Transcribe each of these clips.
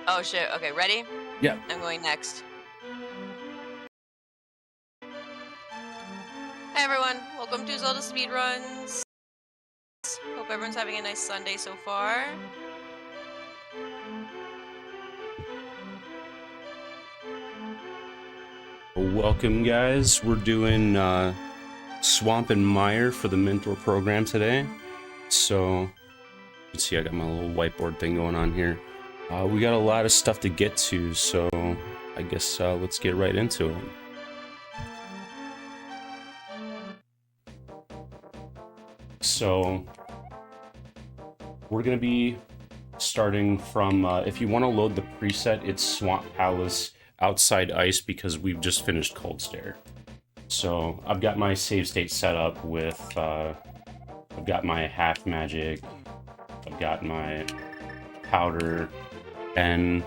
Oh shit, okay, ready? Yeah. I'm going next. Hi everyone, welcome to Zelda Speedruns. Hope everyone's having a nice Sunday so far. Welcome, guys. We're doing Swamp and Mire for the mentor program today. So, you can see I got my little whiteboard thing going on here. We got a lot of stuff to get to, so I guess let's get right into it. So, we're going to be starting from, if you want to load the preset, it's Swamp Palace Outside Ice because we've just finished Cold Stare. So I've got my save state set up with, I've got my half magic, I've got my powder, and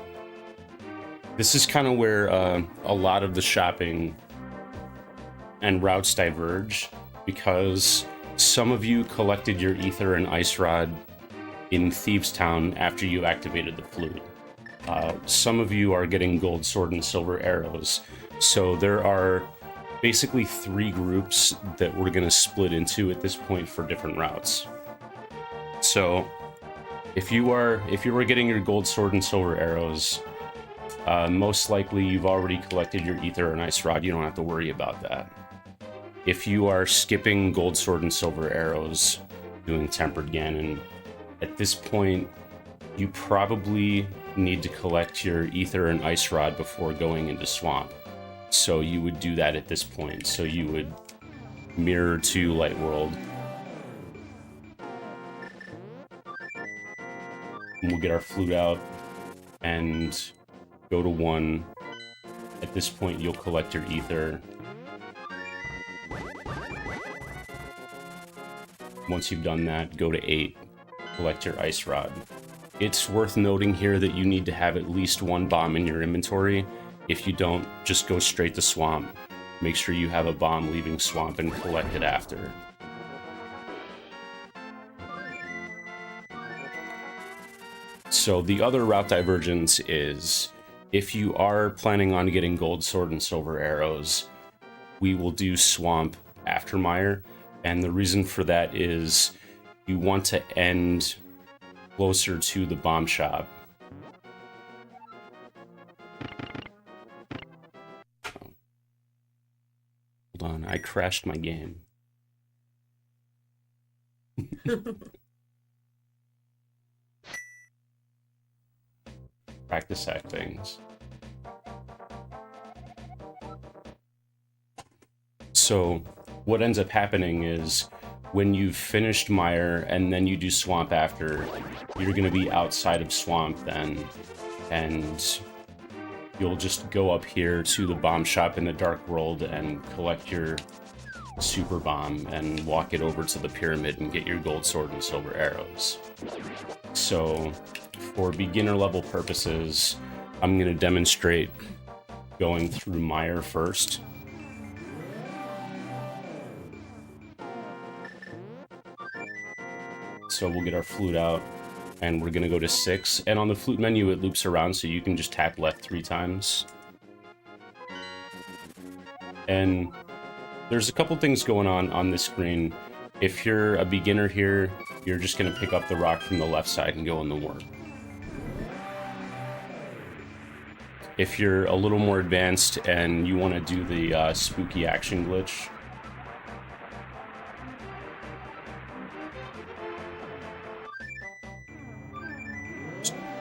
this is kind of where a lot of the shopping and routes diverge, because some of you collected your ether and ice rod in Thieves Town after you activated the flute. Some of you are getting gold sword and silver arrows. So there are basically 3 groups that we're going to split into at this point for different routes. So if you were getting your gold sword and silver arrows, most likely you've already collected your ether and ice rod. You don't have to worry about that. If you are skipping gold sword and silver arrows, doing tempered Ganon, at this point you probably need to collect your ether and ice rod before going into swamp. So you would do that at this point. So you would mirror to Light World. And we'll get our flute out and go to 1. At this point you'll collect your ether. Once you've done that, go to 8, collect your ice rod. It's worth noting here that you need to have at least 1 bomb in your inventory. If you don't, just go straight to swamp. Make sure you have a bomb leaving swamp and collect it after. So the other route divergence is, if you are planning on getting gold sword and silver arrows, we will do swamp after Mire. And the reason for that is you want to end closer to the bomb shop. Hold on, I crashed my game. Practice hack things. So what ends up happening is, when you've finished Mire and then you do swamp after, you're going to be outside of swamp then, and you'll just go up here to the bomb shop in the Dark World and collect your super bomb and walk it over to the pyramid and get your gold sword and silver arrows. So for beginner level purposes, I'm going to demonstrate going through Mire first. So we'll get our flute out, and we're gonna go to 6. And on the flute menu, it loops around, so you can just tap left 3 times. And there's a couple things going on this screen. If you're a beginner here, you're just gonna pick up the rock from the left side and go in the warp. If you're a little more advanced and you want to do the spooky action glitch,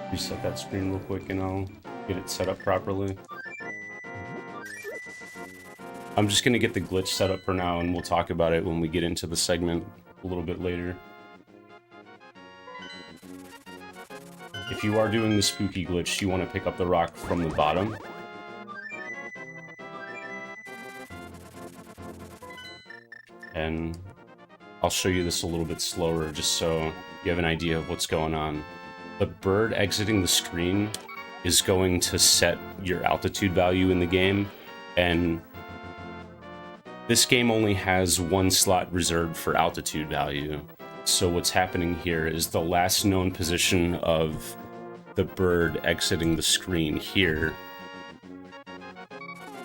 reset that screen real quick and I'll get it set up properly. I'm just going to get the glitch set up for now, and we'll talk about it when we get into the segment a little bit later. If you are doing the spooky glitch, you want to pick up the rock from the bottom. And I'll show you this a little bit slower just so you have an idea of what's going on. The bird exiting the screen is going to set your altitude value in the game, and this game only has 1 slot reserved for altitude value. So what's happening here is the last known position of the bird exiting the screen here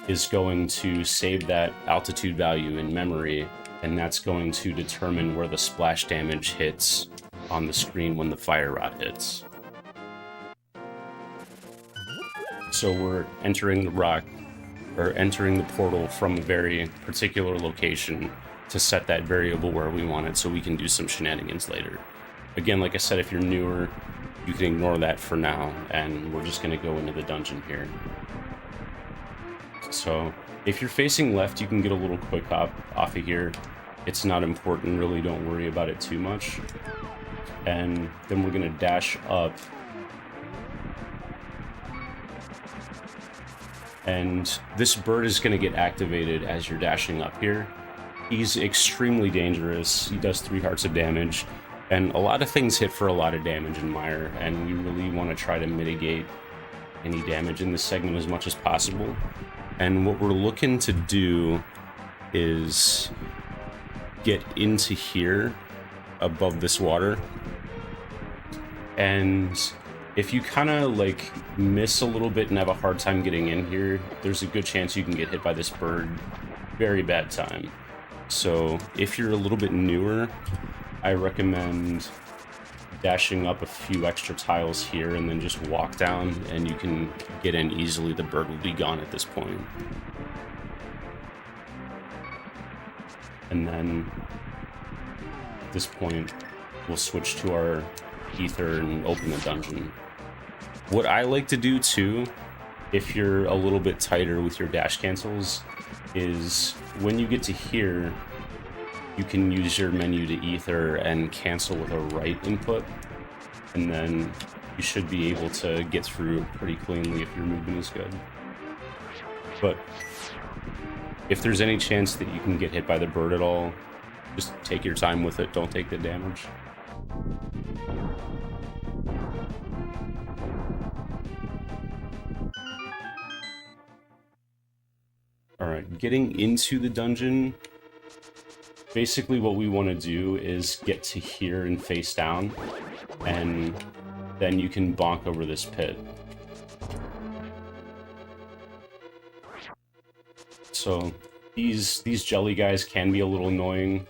is going to save that altitude value in memory, and that's going to determine where the splash damage hits on the screen when the fire rod hits. So we're entering the rock, or entering the portal from a very particular location to set that variable where we want it so we can do some shenanigans later. Again, like I said, if you're newer, you can ignore that for now, and we're just going to go into the dungeon here. So, if you're facing left, you can get a little quick hop off of here. It's not important, really, don't worry about it too much. And then we're going to dash up. And this bird is going to get activated as you're dashing up here. He's extremely dangerous. He does 3 hearts of damage. And a lot of things hit for a lot of damage in Mire, and we really want to try to mitigate any damage in this segment as much as possible. And what we're looking to do is get into here above this water. And if you kind of like miss a little bit and have a hard time getting in here, there's a good chance you can get hit by this bird. Very bad time. So if you're a little bit newer, I recommend dashing up a few extra tiles here and then just walk down, and you can get in easily. The bird will be gone at this point. And then at this point, we'll switch to our ether and open the dungeon. What I like to do too, if you're a little bit tighter with your dash cancels, is when you get to here, you can use your menu to ether and cancel with a right input, and then you should be able to get through pretty cleanly if your movement is good. But if there's any chance that you can get hit by the bird at all, just take your time with it, don't take the damage. Alright, getting into the dungeon, basically what we want to do is get to here and face down, and then you can bonk over this pit. So these jelly guys can be a little annoying.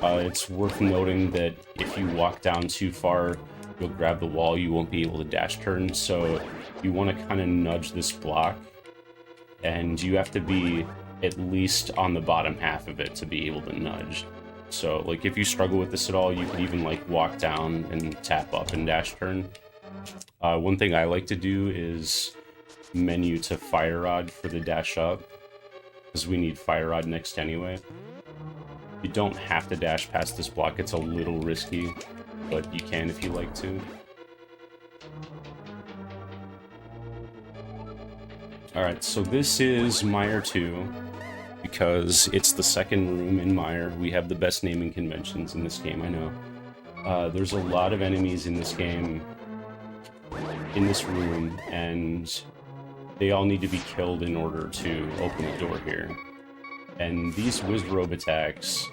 It's worth noting that if you walk down too far, you'll grab the wall, you won't be able to dash turn, so you want to kind of nudge this block, and you have to be at least on the bottom half of it to be able to nudge. So, like, if you struggle with this at all, you can even, like, walk down and tap up and dash turn. One thing I like to do is menu to fire rod for the dash up, because we need fire rod next anyway. You don't have to dash past this block, it's a little risky, but you can if you like to. Alright, so this is Mire 2, because it's the second room in Mire. We have the best naming conventions in this game, I know. There's a lot of enemies in this game, in this room, and they all need to be killed in order to open the door here. And these Wizrobe attacks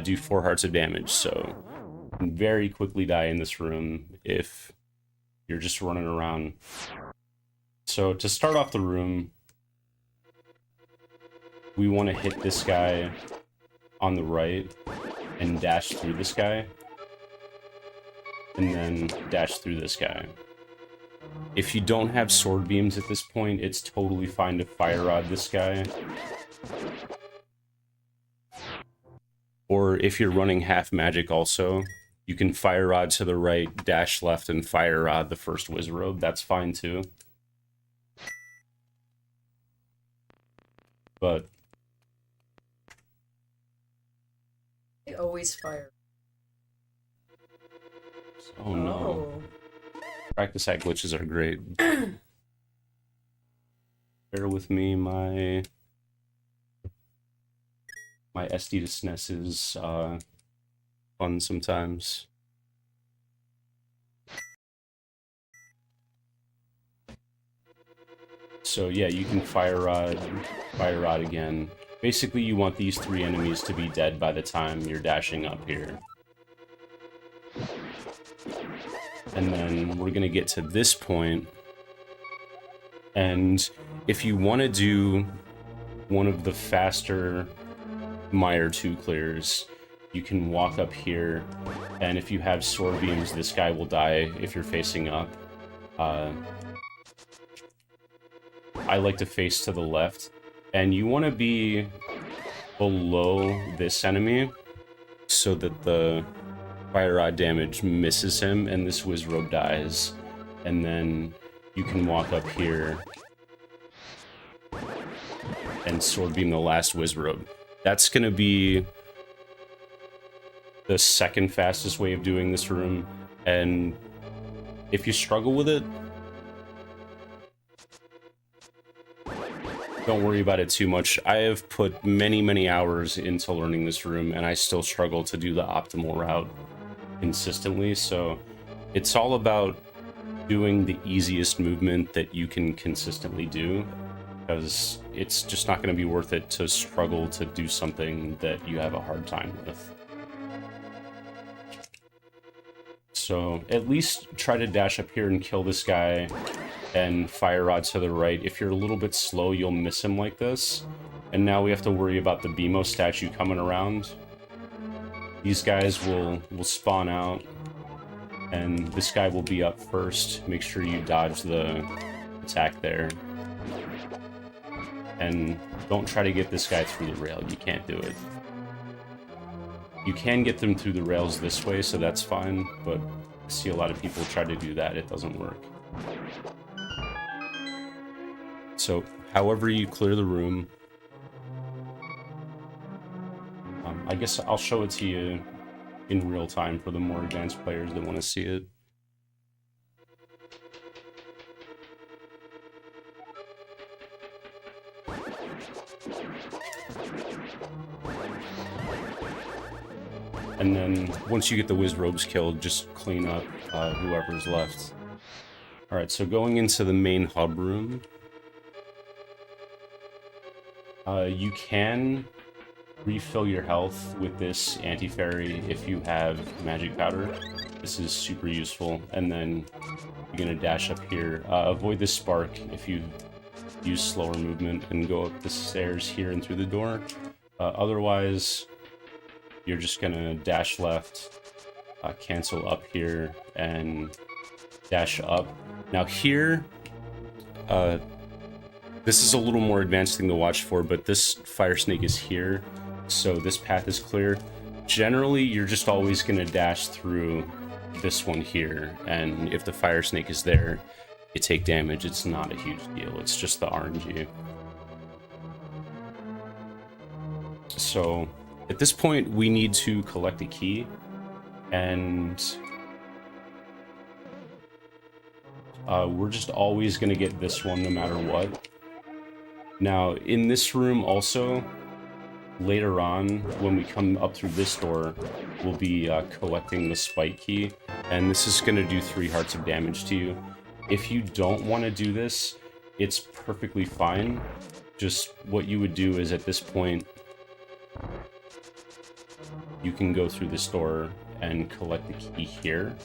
do 4 hearts of damage, so you can very quickly die in this room if you're just running around. So to start off the room, we want to hit this guy on the right and dash through this guy, and then dash through this guy. If you don't have sword beams at this point, it's totally fine to fire rod this guy. Or if you're running half magic also, you can fire rod to the right, dash left, and fire rod the first Wizrobe. That's fine too. But they always fire. Oh no. Practice hack glitches are great. Bear with me, my SD to SNES is fun sometimes. So yeah, you can fire rod again. Basically, you want these 3 enemies to be dead by the time you're dashing up here. And then we're gonna get to this point. And if you want to do one of the faster Mire 2 clears, you can walk up here, and if you have sword beams, this guy will die if you're facing up. I like to face to the left, and you want to be below this enemy so that the fire rod damage misses him and this Wizrobe dies. And then you can walk up here and sword beam the last Wizrobe. That's gonna be the second fastest way of doing this room, and if you struggle with it, don't worry about it too much. I have put many hours into learning this room, and I still struggle to do the optimal route consistently, so it's all about doing the easiest movement that you can consistently do, because it's just not going to be worth it to struggle to do something that you have a hard time with. So at least try to dash up here and kill this guy and fire rod to the right. If you're a little bit slow, you'll miss him like this. And now we have to worry about the BMO statue coming around. These guys will spawn out, and this guy will be up first. Make sure you dodge the attack there. And don't try to get this guy through the rail. You can't do it. You can get them through the rails this way, so that's fine, but I see a lot of people try to do that. It doesn't work. So, however you clear the room, I guess I'll show it to you in real time for the more advanced players that want to see it. And then, once you get the Wizrobes killed, just clean up whoever's left. Alright, so going into the main hub room, you can refill your health with this anti-fairy if you have magic powder. This is super useful. And then you're gonna dash up here. Avoid this spark if you use slower movement, and go up the stairs here and through the door. Otherwise, you're just gonna dash left, cancel up here, and dash up. Now here, this is a little more advanced thing to watch for, but this fire snake is here, so this path is clear. Generally, you're just always gonna dash through this one here, and if the fire snake is there, you take damage. It's not a huge deal, it's just the RNG. So, at this point, we need to collect a key, and we're just always going to get this one no matter what. Now, in this room also, later on, when we come up through this door, we'll be collecting the spike key, and this is going to do 3 hearts of damage to you. If you don't want to do this, it's perfectly fine. Just what you would do is, at this point, you can go through this door and collect the key here.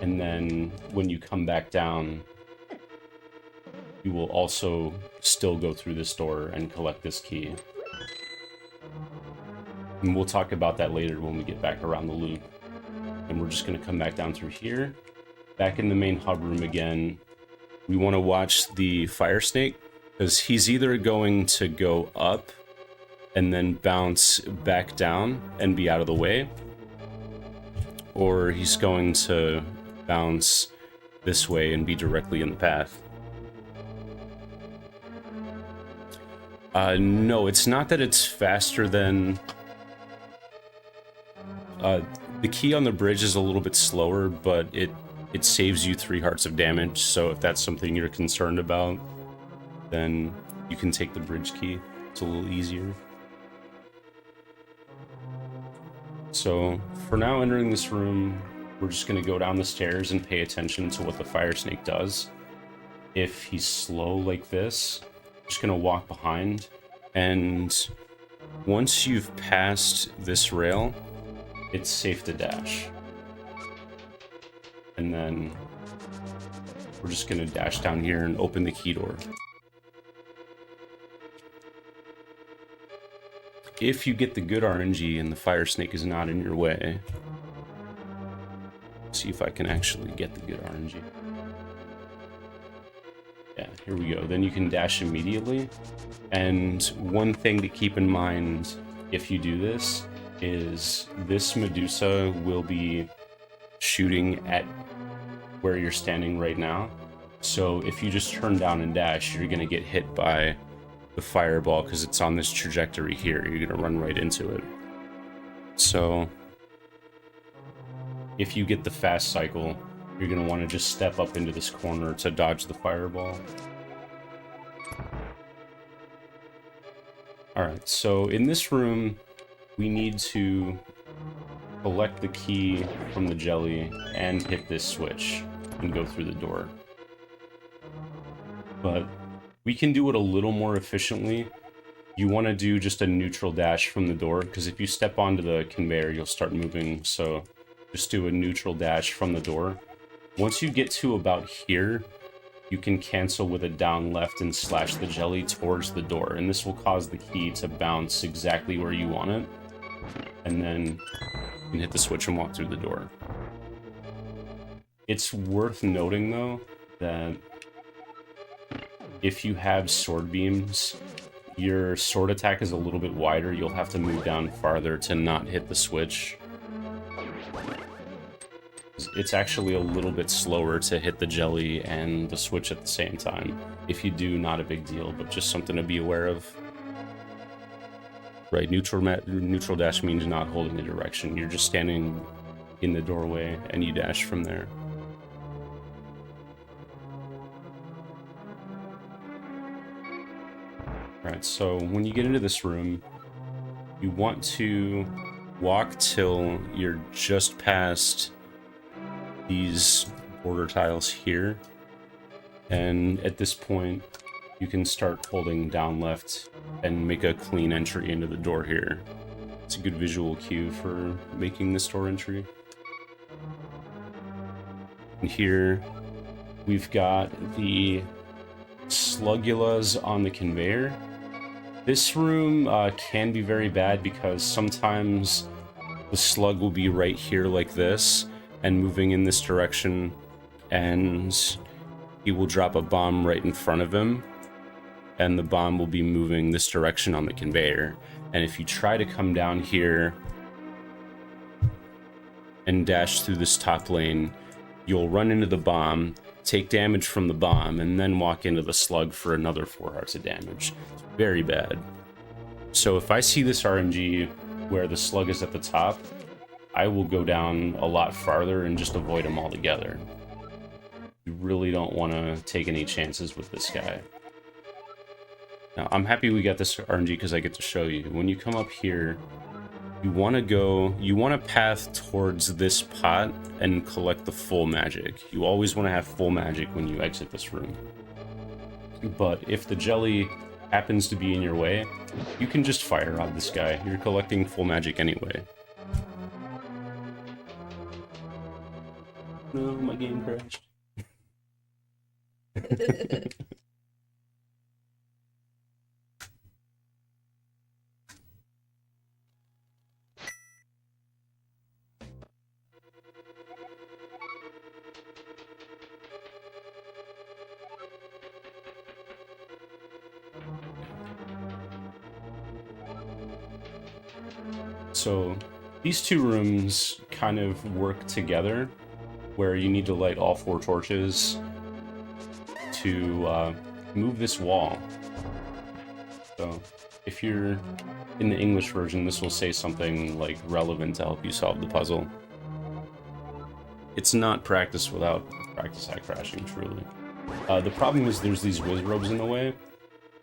And then when you come back down, you will also still go through this door and collect this key. And we'll talk about that later when we get back around the loop. And we're just going to come back down through here. Back in the main hub room again, we want to watch the fire snake, because he's either going to go up and then bounce back down and be out of the way, or he's going to bounce this way and be directly in the path. No, it's not that it's faster than... the key on the bridge is a little bit slower, but it saves you 3 hearts of damage, so if that's something you're concerned about, then you can take the bridge key. It's a little easier. So, for now, entering this room, we're just going to go down the stairs and pay attention to what the fire snake does. If he's slow like this, I'm just going to walk behind, and Once you've passed this rail, it's safe to dash. And then we're just gonna dash down here and open the key door. If you get the good RNG and the fire snake is not in your way, see if I can actually get the good RNG. Yeah, here we go. Then you can dash immediately. And one thing to keep in mind if you do this is this Medusa will be shooting at where you're standing right now. So if you just turn down and dash, you're gonna get hit by the fireball because it's on this trajectory here. You're gonna run right into it. So if you get the fast cycle, you're gonna want to just step up into this corner to dodge the fireball. Alright, so in this room, we need to collect the key from the jelly and hit this switch and go through the door. But we can do it a little more efficiently. You want to do just a neutral dash from the door, because if you step onto the conveyor, you'll start moving. So just do a neutral dash from the door. Once you get to about here, you can cancel with a down left and slash the jelly towards the door, and this will cause the key to bounce exactly where you want it. And then you can hit the switch and walk through the door. It's worth noting, though, that if you have sword beams, your sword attack is a little bit wider. You'll have to move down farther to not hit the switch. It's actually a little bit slower to hit the jelly and the switch at the same time. If you do, not a big deal, but just something to be aware of. Right, neutral dash means not holding a direction. You're just standing in the doorway and you dash from there. Right, so when you get into this room, you want to walk till you're just past these border tiles here, and at this point you can start holding down left and make a clean entry into the door here. It's a good visual cue for making this door entry. And here we've got the sluggulas on the conveyor. This room can be very bad because sometimes the slug will be right here like this and moving in this direction, and he will drop a bomb right in front of him, and the bomb will be moving this direction on the conveyor. And if you try to come down here and dash through this top lane, you'll run into the bomb, take damage from the bomb, and then walk into the slug for another 4 hearts of damage. It's very bad. So if I see this RNG where the slug is at the top, I will go down a lot farther and just avoid him altogether. You really don't want to take any chances with this guy. Now, I'm happy we got this RNG because I get to show you. When you come up here, you want to path towards this pot and collect the full magic. You always want to have full magic when you exit this room. But if the jelly happens to be in your way, you can just fire rod this guy. You're collecting full magic anyway. No, my game crashed. So these two rooms kind of work together, where you need to light all 4 torches to move this wall. So if you're in the English version, this will say something like relevant to help you solve the puzzle. It's not practice without practice at crashing, truly. The problem is there's these wizrobes in the way,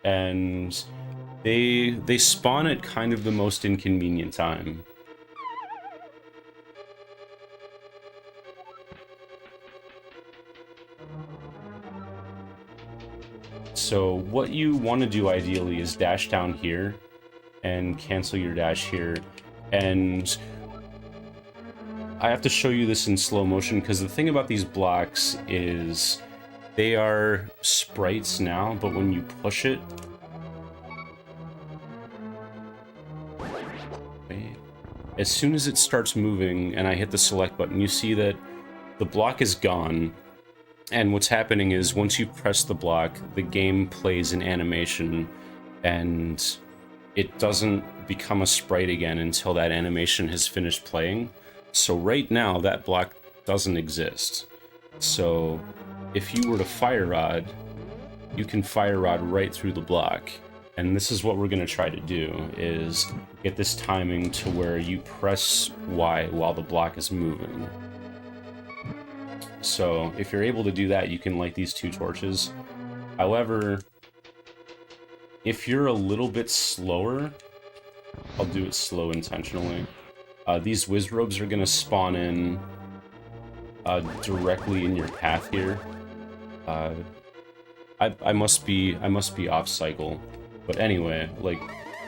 and they spawn at kind of the most inconvenient time. So what you want to do ideally is dash down here and cancel your dash here. And I have to show you this in slow motion because the thing about these blocks is they are sprites now, but when you push it, as soon as it starts moving and I hit the select button, you see that the block is gone. And what's happening is once you press the block, the game plays an animation and it doesn't become a sprite again until that animation has finished playing. So right now, that block doesn't exist. So if you were to fire rod, you can fire rod right through the block. And this is what we're going to try to do, is get this timing to where you press Y while the block is moving. So if you're able to do that, you can light these 2 torches. However, if you're a little bit slower, I'll do it slow intentionally. These Wizrobes are going to spawn in directly in your path here. I must be off cycle, but anyway, like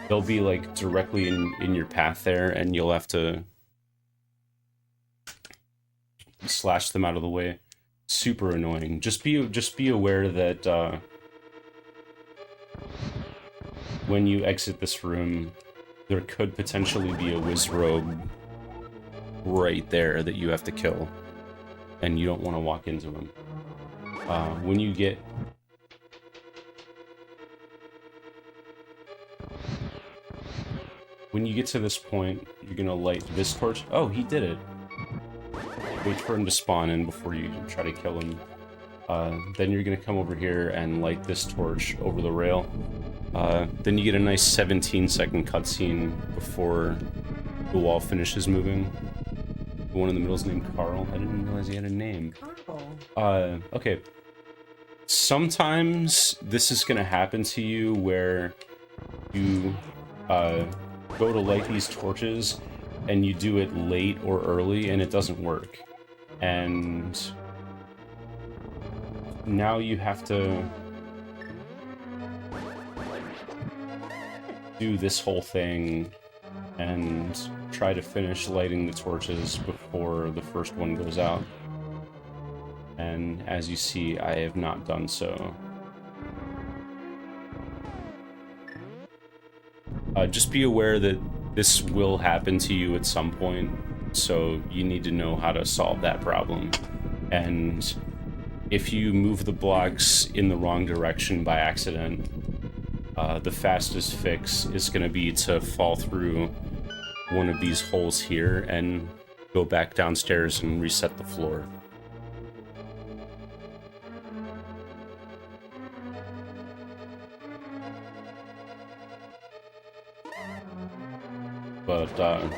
they'll be like directly in your path there, and you'll have to slash them out of the way. Super annoying. Just be aware that when you exit this room, there could potentially be a Wizrobe right there that you have to kill, and you don't want to walk into him. When you get to this point, you're gonna light this torch. Oh, he did it. Wait for him to spawn in before you try to kill him. Then you're gonna come over here and light this torch over the rail. Then you get a nice 17-second cutscene before the wall finishes moving. The one in the middle is named Carl. I didn't realize he had a name. Carl. Okay. Sometimes this is gonna happen to you where you go to light these torches and you do it late or early and it doesn't work. And now you have to do this whole thing and try to finish lighting the torches before the first one goes out. And as you see, I have not done so. Just be aware that this will happen to you at some point, so you need to know how to solve that problem. And if you move the blocks in the wrong direction by accident, the fastest fix is going to be to fall through one of these holes here and go back downstairs and reset the floor. But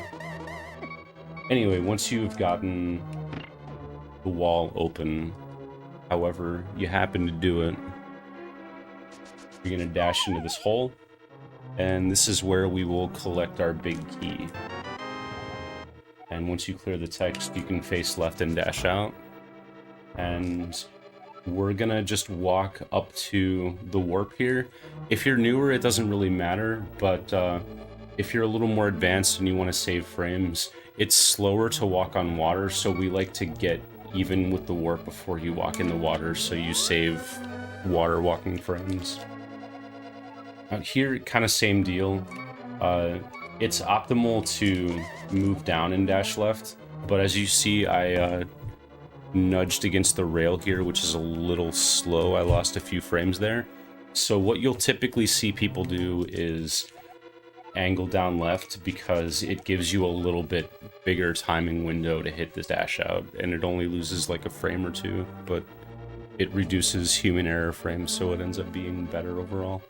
anyway, once you've gotten the wall open, however you happen to do it, you're going to dash into this hole, and this is where we will collect our big key. And once you clear the text, you can face left and dash out. And we're going to just walk up to the warp here. If you're newer, it doesn't really matter, but if you're a little more advanced and you want to save frames, it's slower to walk on water, so we like to get even with the warp before you walk in the water, so you save water walking frames. Out here, kind of same deal. It's optimal to move down and dash left, but as you see, I nudged against the rail here, which is a little slow. I lost a few frames there. So what you'll typically see people do is angle down left, because it gives you a little bit bigger timing window to hit this dash out, and it only loses like a frame or two, but it reduces human error frames, so it ends up being better overall.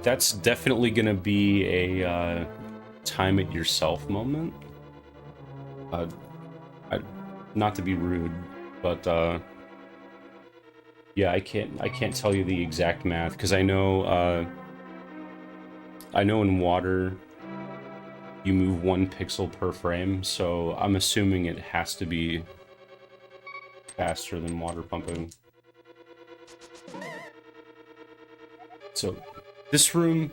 That's definitely gonna be a time it yourself moment. Not to be rude, but yeah, I can't tell you the exact math, because I know in water you move 1 pixel per frame, so I'm assuming it has to be faster than water pumping. So, this room,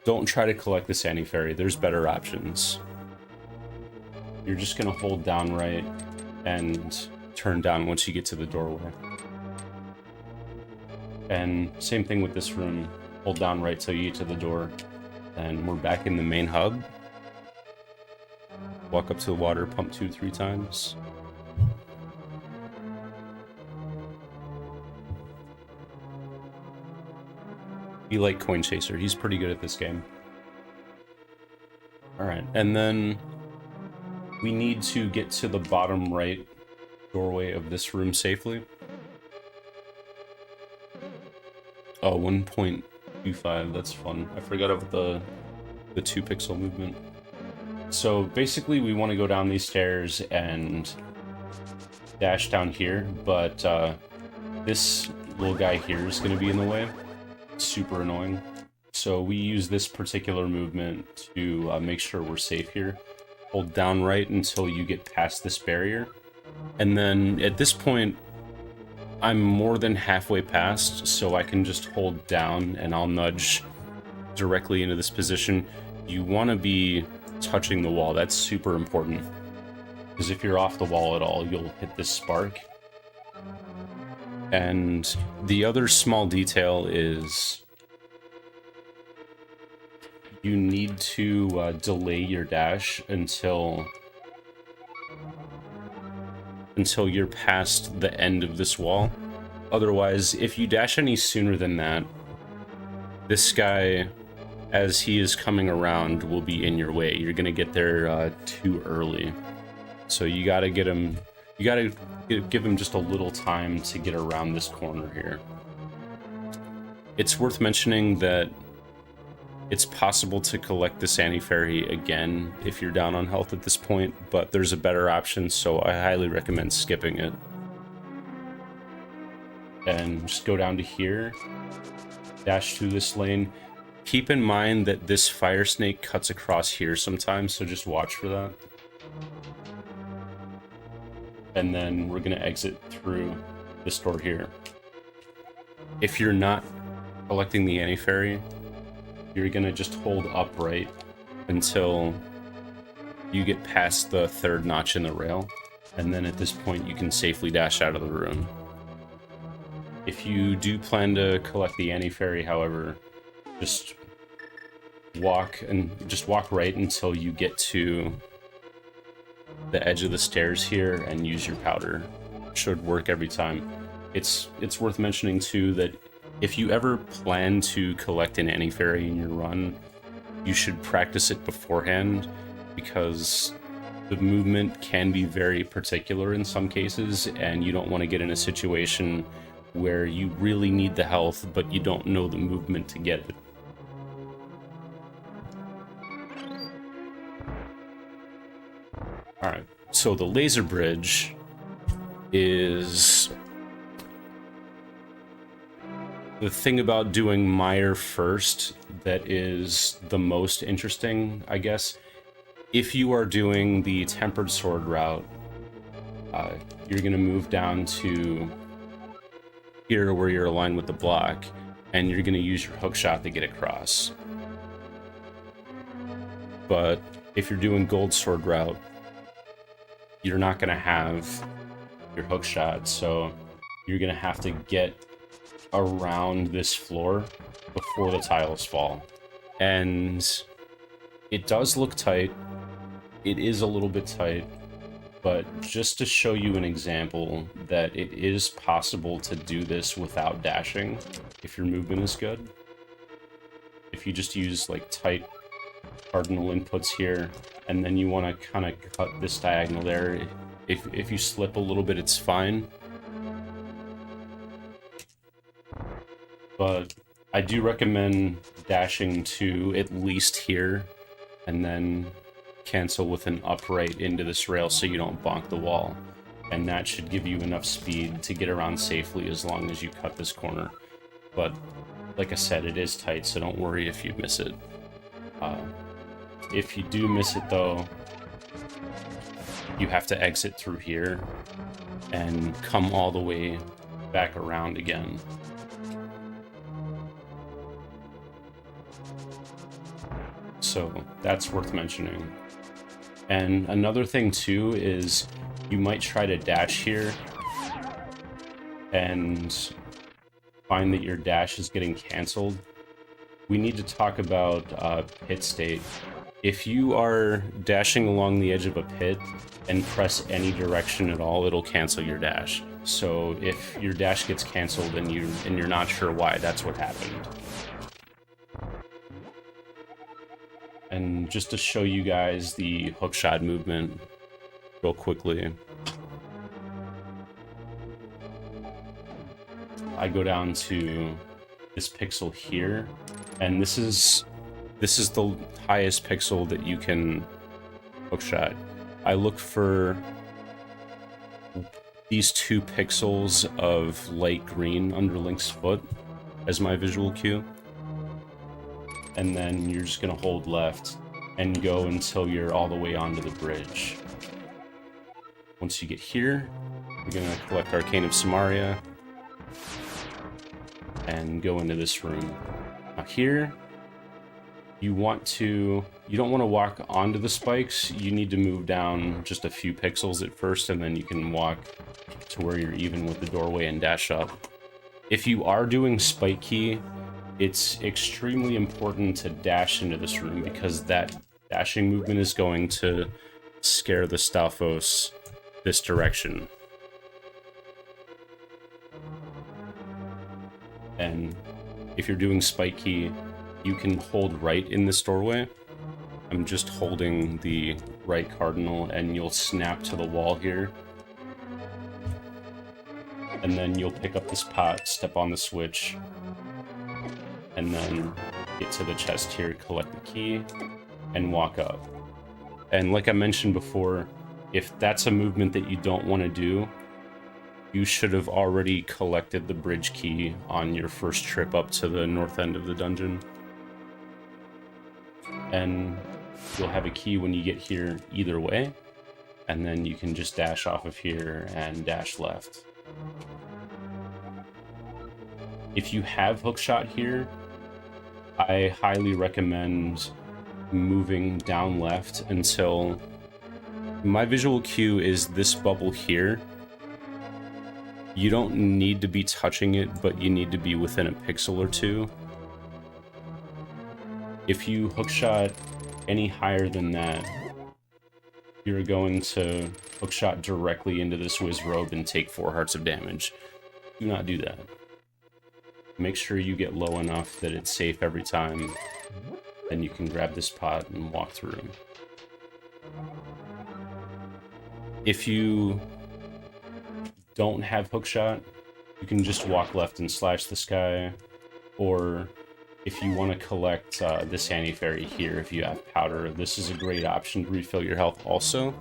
don't try to collect the Sandy Fairy. There's better options. You're just gonna hold down right and turn down once you get to the doorway. And same thing with this room. Hold down right till you get to the door. And we're back in the main hub. Walk up to the water, pump 2-3 times. Be like Coin Chaser. He's pretty good at this game. Alright, and then we need to get to the bottom right doorway of this room safely. Oh, 1.25, that's fun. I forgot about the 2 pixel movement. So basically we want to go down these stairs and dash down here, but this little guy here is going to be in the way. It's super annoying. So we use this particular movement to make sure we're safe here. Hold down right until you get past this barrier. And then at this point, I'm more than halfway past, so I can just hold down and I'll nudge directly into this position. You want to be touching the wall. That's super important. Because if you're off the wall at all, you'll hit this spark. And the other small detail is you need to delay your dash until you're past the end of this wall. Otherwise, if you dash any sooner than that, this guy, as he is coming around, will be in your way. You're gonna get there too early. So you gotta get him, you gotta give him just a little time to get around this corner here. It's worth mentioning that it's possible to collect the Sandy Fairy again if you're down on health at this point, but there's a better option, so I highly recommend skipping it. And just go down to here, dash through this lane. Keep in mind that this fire snake cuts across here sometimes, so just watch for that. And then we're gonna exit through this door here. If you're not collecting the Annie Fairy, you're gonna just hold upright until you get past the 3rd notch in the rail, and then at this point you can safely dash out of the room. If you do plan to collect the Annie Fairy, however, just walk right until you get to the edge of the stairs here and use your powder. It should work every time. It's worth mentioning too that if you ever plan to collect an Annie Fairy in your run, you should practice it beforehand, because the movement can be very particular in some cases, and you don't want to get in a situation where you really need the health, but you don't know the movement to get it. Alright, so the laser bridge is the thing about doing Mire first that is the most interesting, I guess. If you are doing the Tempered Sword route, you're going to move down to here where you're aligned with the block, and you're going to use your hook shot to get across. But if you're doing Gold Sword route, you're not going to have your hook shot, so you're going to have to get around this floor before the tiles fall. And it does look tight. It is a little bit tight, but just to show you an example that it is possible to do this without dashing if your movement is good. If you just use like tight cardinal inputs here, and then you want to kind of cut this diagonal there, if you slip a little bit, it's fine. But I do recommend dashing to at least here, and then cancel with an upright into this rail so you don't bonk the wall. And that should give you enough speed to get around safely as long as you cut this corner. But like I said, it is tight, so don't worry if you miss it. if you do miss it though, you have to exit through here and come all the way back around again. So that's worth mentioning. And another thing too is you might try to dash here and find that your dash is getting canceled. We need to talk about pit state. If you are dashing along the edge of a pit and press any direction at all, it'll cancel your dash. So if your dash gets canceled and you're not sure why, that's what happened. And just to show you guys the hookshot movement real quickly, I go down to this pixel here, and this is the highest pixel that you can hookshot. I look for these 2 pixels of light green under Link's foot as my visual cue. And then you're just gonna hold left and go until you're all the way onto the bridge. Once you get here, you're gonna collect Arcane of Samaria and go into this room. Now here, you don't want to walk onto the spikes. You need to move down just a few pixels at first, and then you can walk to where you're even with the doorway and dash up. If you are doing spike key, it's extremely important to dash into this room because that dashing movement is going to scare the Stalfos this direction. And if you're doing spike key, you can hold right in this doorway. I'm just holding the right cardinal and you'll snap to the wall here. And then you'll pick up this pot, step on the switch, and then get to the chest here, collect the key, and walk up. And like I mentioned before, if that's a movement that you don't want to do, you should have already collected the bridge key on your first trip up to the north end of the dungeon. And you'll have a key when you get here either way, and then you can just dash off of here and dash left. If you have hookshot here, I highly recommend moving down left until my visual cue is this bubble here. You don't need to be touching it, but you need to be within a pixel or 2. If you hookshot any higher than that, you're going to hookshot directly into this whiz robe and take 4 hearts of damage. Do not do that. Make sure you get low enough that it's safe every time. Then you can grab this pot and walk through. If you don't have hookshot, you can just walk left and slash the sky, or if you want to collect this anti-fairy here, if you have powder, this is a great option to refill your health also.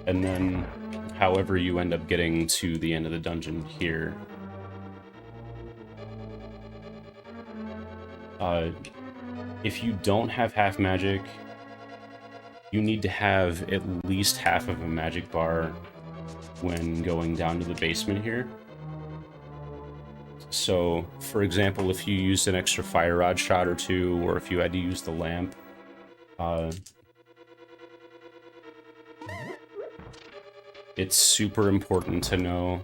And then, however you end up getting to the end of the dungeon here, if you don't have half magic, you need to have at least half of a magic bar when going down to the basement here. So, for example, if you used an extra fire rod shot or 2, or if you had to use the lamp, it's super important to know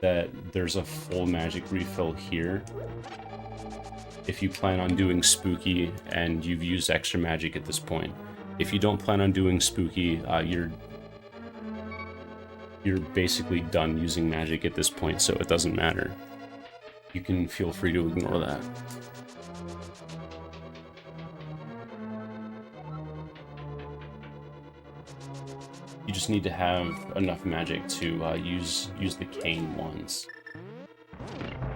that there's a full magic refill here. If you plan on doing spooky and you've used extra magic at this point. If you don't plan on doing spooky, you're basically done using magic at this point, so it doesn't matter. You can feel free to ignore that. You just need to have enough magic to use the cane once.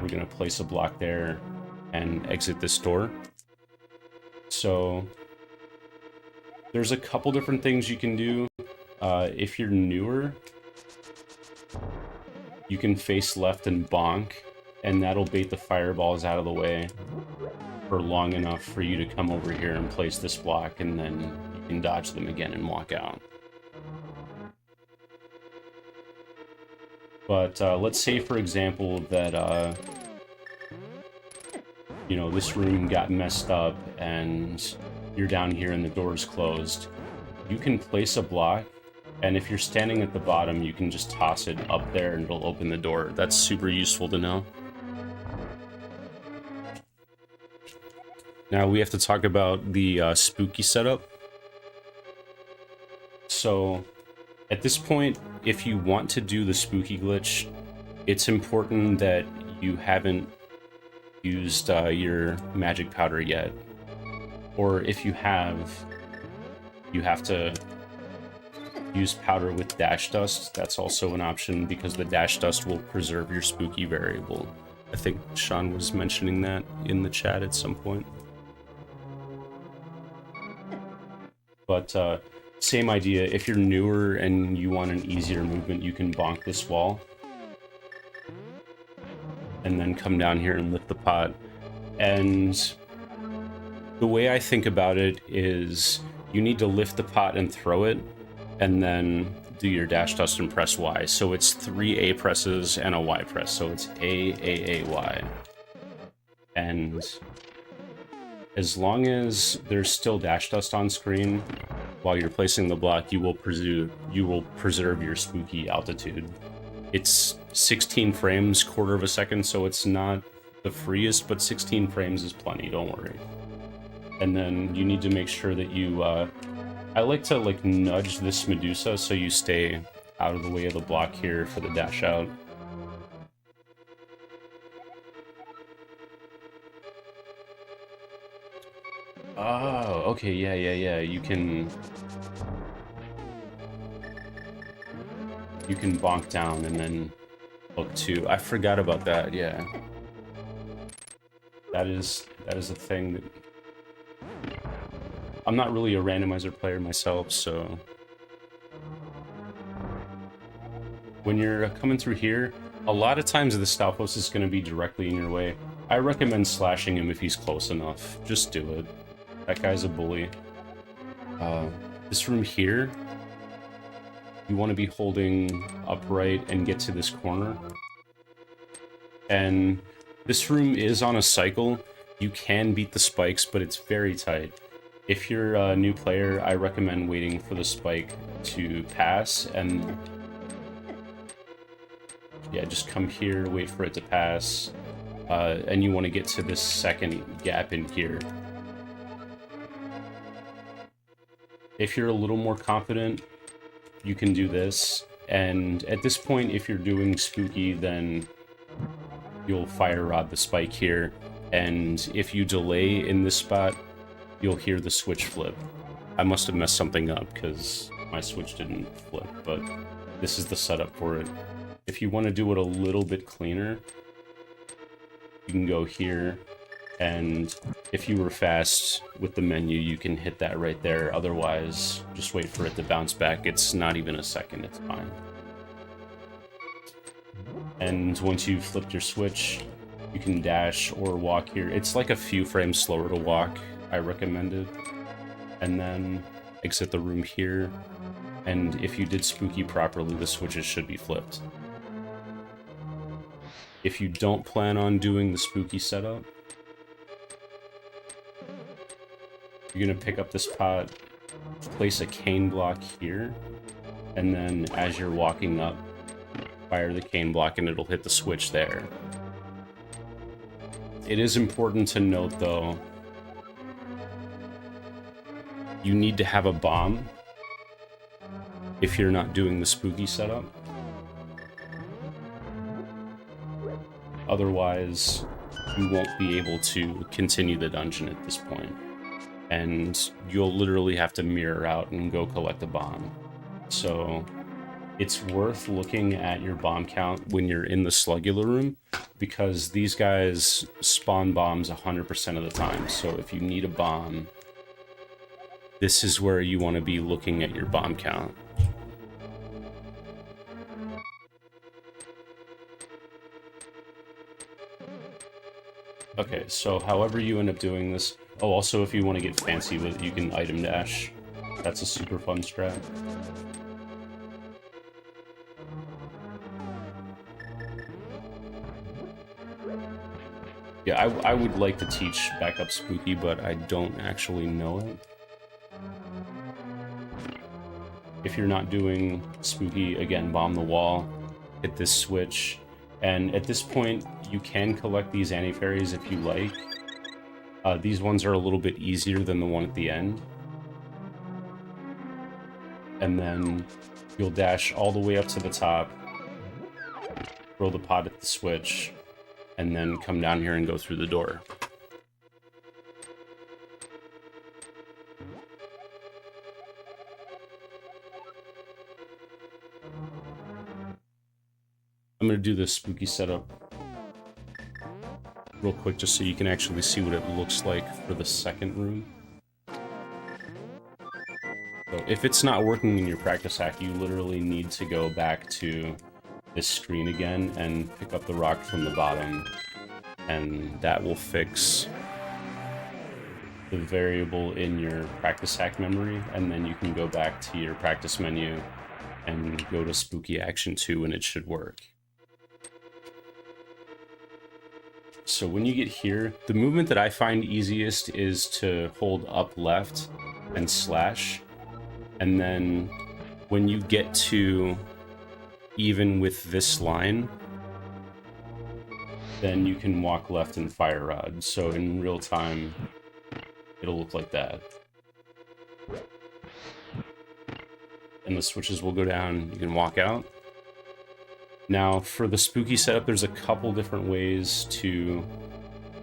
We're gonna place a block there and exit this door. So there's a couple different things you can do. If you're newer, you can face left and bonk, and that'll bait the fireballs out of the way. for long enough for you to come over here and place this block, and then you can dodge them again and walk out. But let's say, for example, that you know, this room got messed up and you're down here and the door's closed. You can place a block, and if you're standing at the bottom, you can just toss it up there and it'll open the door. That's super useful to know. Now we have to talk about the spooky setup. So at this point, if you want to do the spooky glitch, it's important that you haven't used your magic powder yet. Or if you have to use powder with dash dust. That's also an option because the dash dust will preserve your spooky variable. I think Sean was mentioning that in the chat at some point. But same idea, if you're newer and you want an easier movement, you can bonk this wall. And then come down here and lift the pot. And the way I think about it is you need to lift the pot and throw it, and then do your dash dust and press Y. So it's 3 A presses and a Y press. So it's A, Y. And as long as there's still dash dust on screen while you're placing the block, you will preserve your spooky altitude. It's 16 frames, quarter of a second, so it's not the freest, but 16 frames is plenty, don't worry. And then you need to make sure that you, I like to nudge this Medusa so you stay out of the way of the block here for the dash out. Oh, okay, yeah. You can bonk down and then hook too. I forgot about that, yeah. That is a thing that... I'm not really a randomizer player myself, so... When you're coming through here, a lot of times the Stalfos is going to be directly in your way. I recommend slashing him if he's close enough. Just do it. That guy's a bully. This room here, you want to be holding upright and get to this corner. And this room is on a cycle. You can beat the spikes, but it's very tight. If you're a new player, I recommend waiting for the spike to pass, and yeah, just come here, wait for it to pass, and you want to get to this second gap in here. If you're a little more confident, you can do this, and at this point, if you're doing spooky, then you'll fire rod the spike here, and if you delay in this spot, you'll hear the switch flip. I must have messed something up because my switch didn't flip, but this is the setup for it. If you want to do it a little bit cleaner, you can go here, and if you were fast with the menu, you can hit that right there. Otherwise, just wait for it to bounce back. It's not even a second, it's fine. And once you've flipped your switch, you can dash or walk here. It's like a few frames slower to walk. I recommend it. And then exit the room here. And if you did spooky properly, the switches should be flipped. If you don't plan on doing the spooky setup, you're gonna pick up this pot, place a cane block here, and then as you're walking up, fire the cane block and it'll hit the switch there. It is important to note though, you need to have a bomb if you're not doing the spooky setup. Otherwise, you won't be able to continue the dungeon at this point. And you'll literally have to mirror out and go collect a bomb. So it's worth looking at your bomb count when you're in the Slugula room, because these guys spawn bombs 100% of the time. So if you need a bomb, this is where you want to be looking at your bomb count. Okay, so however you end up doing this... Oh, also, if you want to get fancy with it, you can item dash. That's a super fun strat. Yeah, I would like to teach backup Spooky, but I don't actually know it. If you're not doing Spooky, again, bomb the wall, hit this switch, and at this point, you can collect these anti-fairies if you like. These ones are a little bit easier than the one at the end. And then you'll dash all the way up to the top, throw the pot at the switch, and then come down here and go through the door. I'm going to do this spooky setup real quick just so you can actually see what it looks like for the second room. So if it's not working in your practice hack, you literally need to go back to this screen again and pick up the rock from the bottom, and that will fix the variable in your practice hack memory, and then you can go back to your practice menu and go to Spooky Action 2 and it should work. So when you get here, the movement that I find easiest is to hold up left and slash, and then when you get to even with this line, then you can walk left and fire rod. So in real time, it'll look like that. And the switches will go down, you can walk out. Now, for the spooky setup, there's a couple different ways to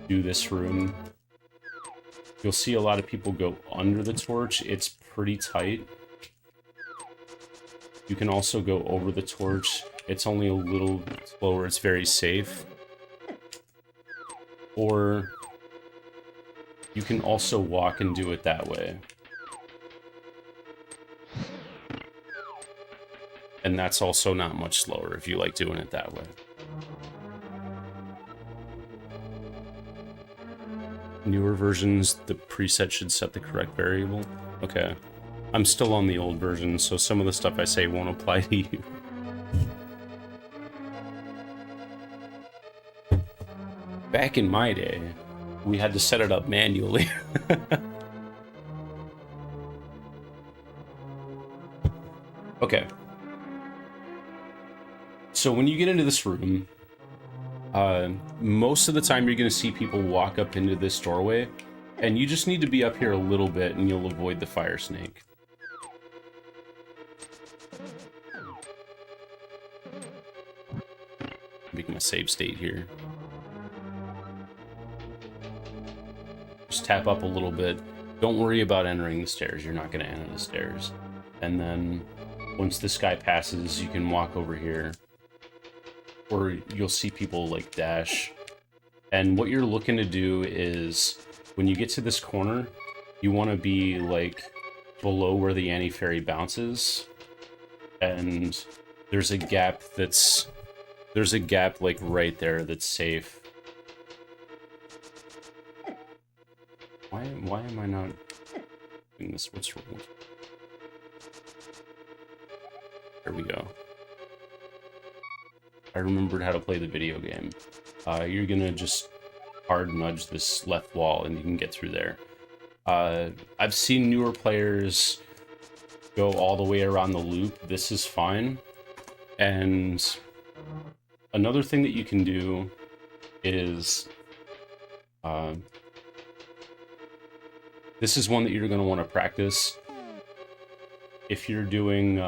do this room. You'll see a lot of people go under the torch. It's pretty tight. You can also go over the torch. It's only a little slower. It's very safe. Or you can also walk and do it that way. And that's also not much slower if you like doing it that way. Newer versions, the preset should set the correct variable. Okay. I'm still on the old version, so some of the stuff I say won't apply to you. Back in my day, we had to set it up manually. Okay. So when you get into this room, most of the time you're going to see people walk up into this doorway, and you just need to be up here a little bit and you'll avoid the fire snake. Make my save state here. Just tap up a little bit. Don't worry about entering the stairs. You're not going to enter the stairs. And then once this guy passes, you can walk over here. Or you'll see people like dash. And what you're looking to do is when you get to this corner, you want to be like below where the anti-fairy bounces. And there's a gap like right there that's safe. Why am I not doing this? What's wrong? There we go. I remembered how to play the video game. You're gonna just hard nudge this left wall and you can get through there. I've seen newer players go all the way around the loop. This is fine. And another thing that you can do is this is one that you're going to want to practice. If you're doing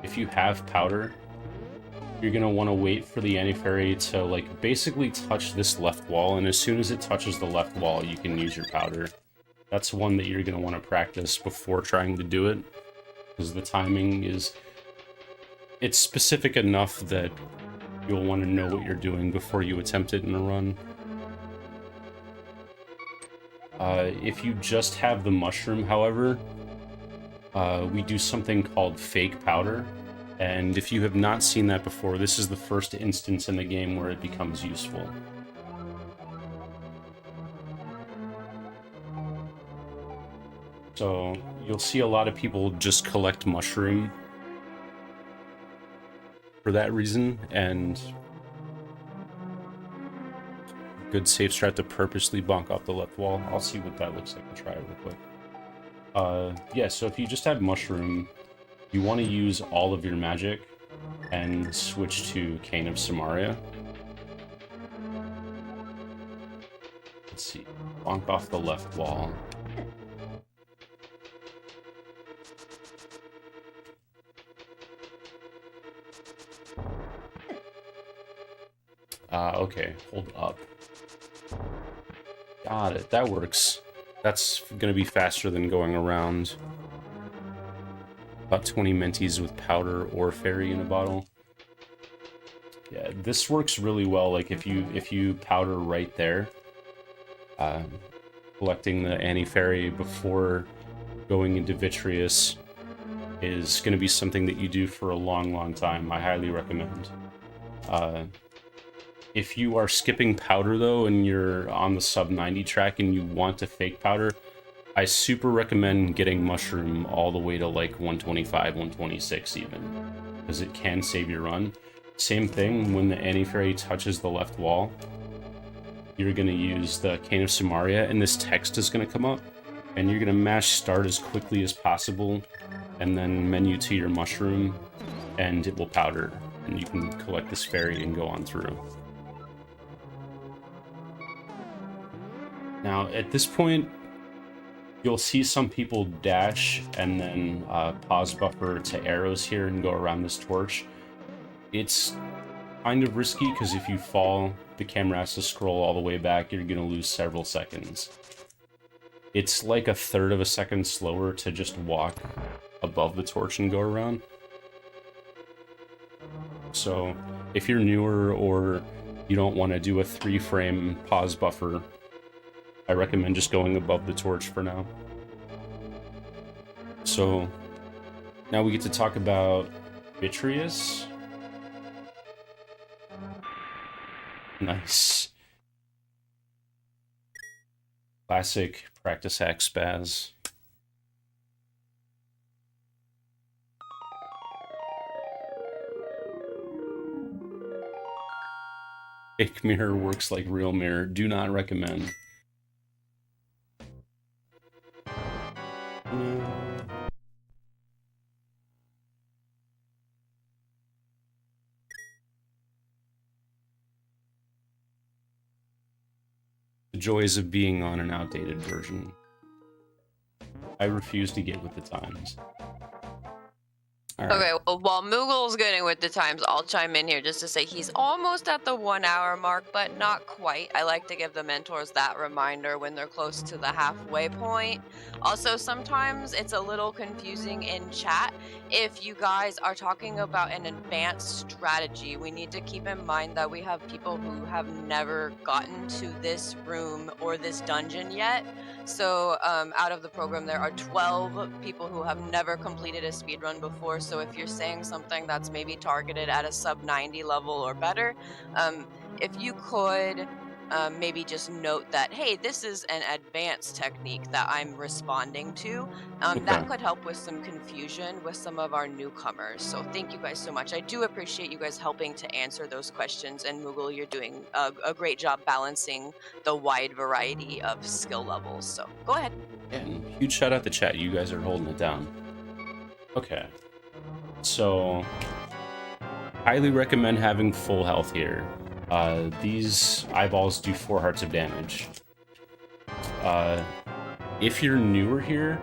if you have powder, you're going to want to wait for the anti-fairy to like basically touch this left wall, and as soon as it touches the left wall, you can use your powder. That's one that you're going to want to practice before trying to do it, because the timing is, it's specific enough that you'll want to know what you're doing before you attempt it in a run. If you just have the mushroom, however, we do something called fake powder. And if you have not seen that before, this is the first instance in the game where it becomes useful. So you'll see a lot of people just collect mushroom for that reason, and good safe strat to purposely bonk off the left wall. I'll see what that looks like and try it real quick. Yeah, so if you just have mushroom, you want to use all of your magic and switch to Cane of Samaria. Let's see, bonk off the left wall. Okay, hold up. Got it, that works. That's gonna be faster than going around. About 20 menties with powder or fairy in a bottle. Yeah, this works really well, like if you powder right there, collecting the anti-fairy before going into Vitreous is gonna be something that you do for a long time. I highly recommend. If you are skipping powder though and you're on the sub 90 track and you want to fake powder, I super recommend getting mushroom all the way to like 125, 126 even, because it can save your run. Same thing, when the anti-fairy touches the left wall, you're going to use the Cane of Samaria and this text is going to come up, and you're going to mash start as quickly as possible and then menu to your mushroom and it will powder and you can collect this fairy and go on through. Now, at this point, you'll see some people dash and then pause buffer to arrows here and go around this torch. It's kind of risky because if you fall, the camera has to scroll all the way back. You're going to lose several seconds. It's like a third of a second slower to just walk above the torch and go around. So if you're newer or you don't want to do a 3-frame pause buffer, I recommend just going above the torch for now. So now we get to talk about Vitreous. Nice. Classic practice hack spaz. Fake mirror works like real mirror. Do not recommend. The joys of being on an outdated version. I refuse to get with the times. All right. Okay, well, while Moogle's getting with the times, I'll chime in here just to say he's almost at the 1 hour mark, but not quite. I like to give the mentors that reminder when they're close to the halfway point. Also, sometimes it's a little confusing in chat. If you guys are talking about an advanced strategy, we need to keep in mind that we have people who have never gotten to this room or this dungeon yet. So out of the program, there are 12 people who have never completed a speedrun before. So if you're saying something that's maybe targeted at a sub 90 level or better, if you could maybe just note that, hey, this is an advanced technique that I'm responding to. That could help with some confusion with some of our newcomers. So thank you guys so much. I do appreciate you guys helping to answer those questions. And Moogle, you're doing a great job balancing the wide variety of skill levels. So go ahead. And huge shout out to chat. You guys are holding it down. Okay. So, highly recommend having full health here. These eyeballs do 4 hearts of damage. If you're newer here,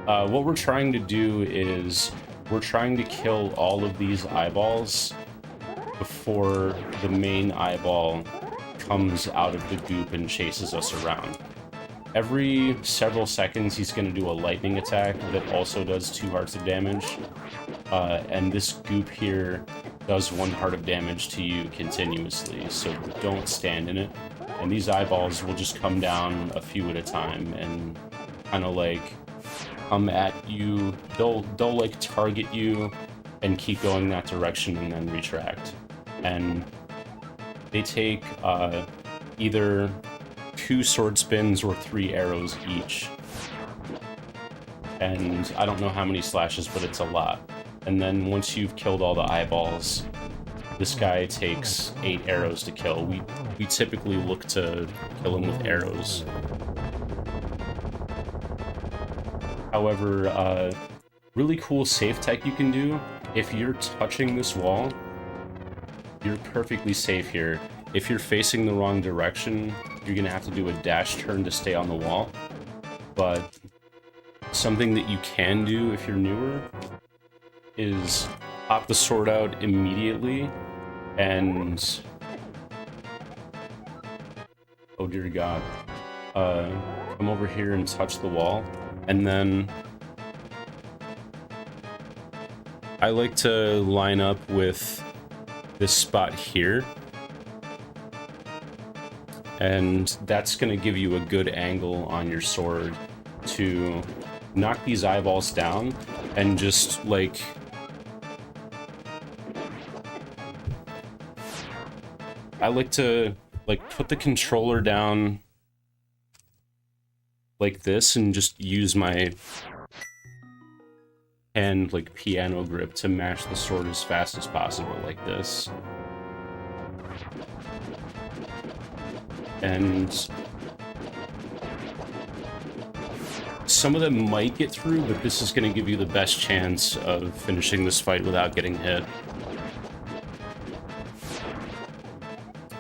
what we're trying to do is we're trying to kill all of these eyeballs before the main eyeball comes out of the goop and chases us around. Every several seconds, he's going to do a lightning attack that also does 2 hearts of damage. And this goop here does 1 heart of damage to you continuously, so don't stand in it. And these eyeballs will just come down a few at a time and kind of like come at you. They'll like target you and keep going that direction and then retract. And they take either 2 sword spins or 3 arrows each. And I don't know how many slashes, but it's a lot. And then once you've killed all the eyeballs, this guy takes 8 arrows to kill. We typically look to kill him with arrows. However, really cool safe tech you can do, if you're touching this wall, you're perfectly safe here. If you're facing the wrong direction, you're gonna have to do a dash turn to stay on the wall. But something that you can do if you're newer is pop the sword out immediately and... oh dear god. Come over here and touch the wall, and then I like to line up with this spot here, and that's gonna give you a good angle on your sword to knock these eyeballs down and just like I like to like put the controller down like this and just use my hand like piano grip to mash the sword as fast as possible like this. And some of them might get through, but this is going to give you the best chance of finishing this fight without getting hit.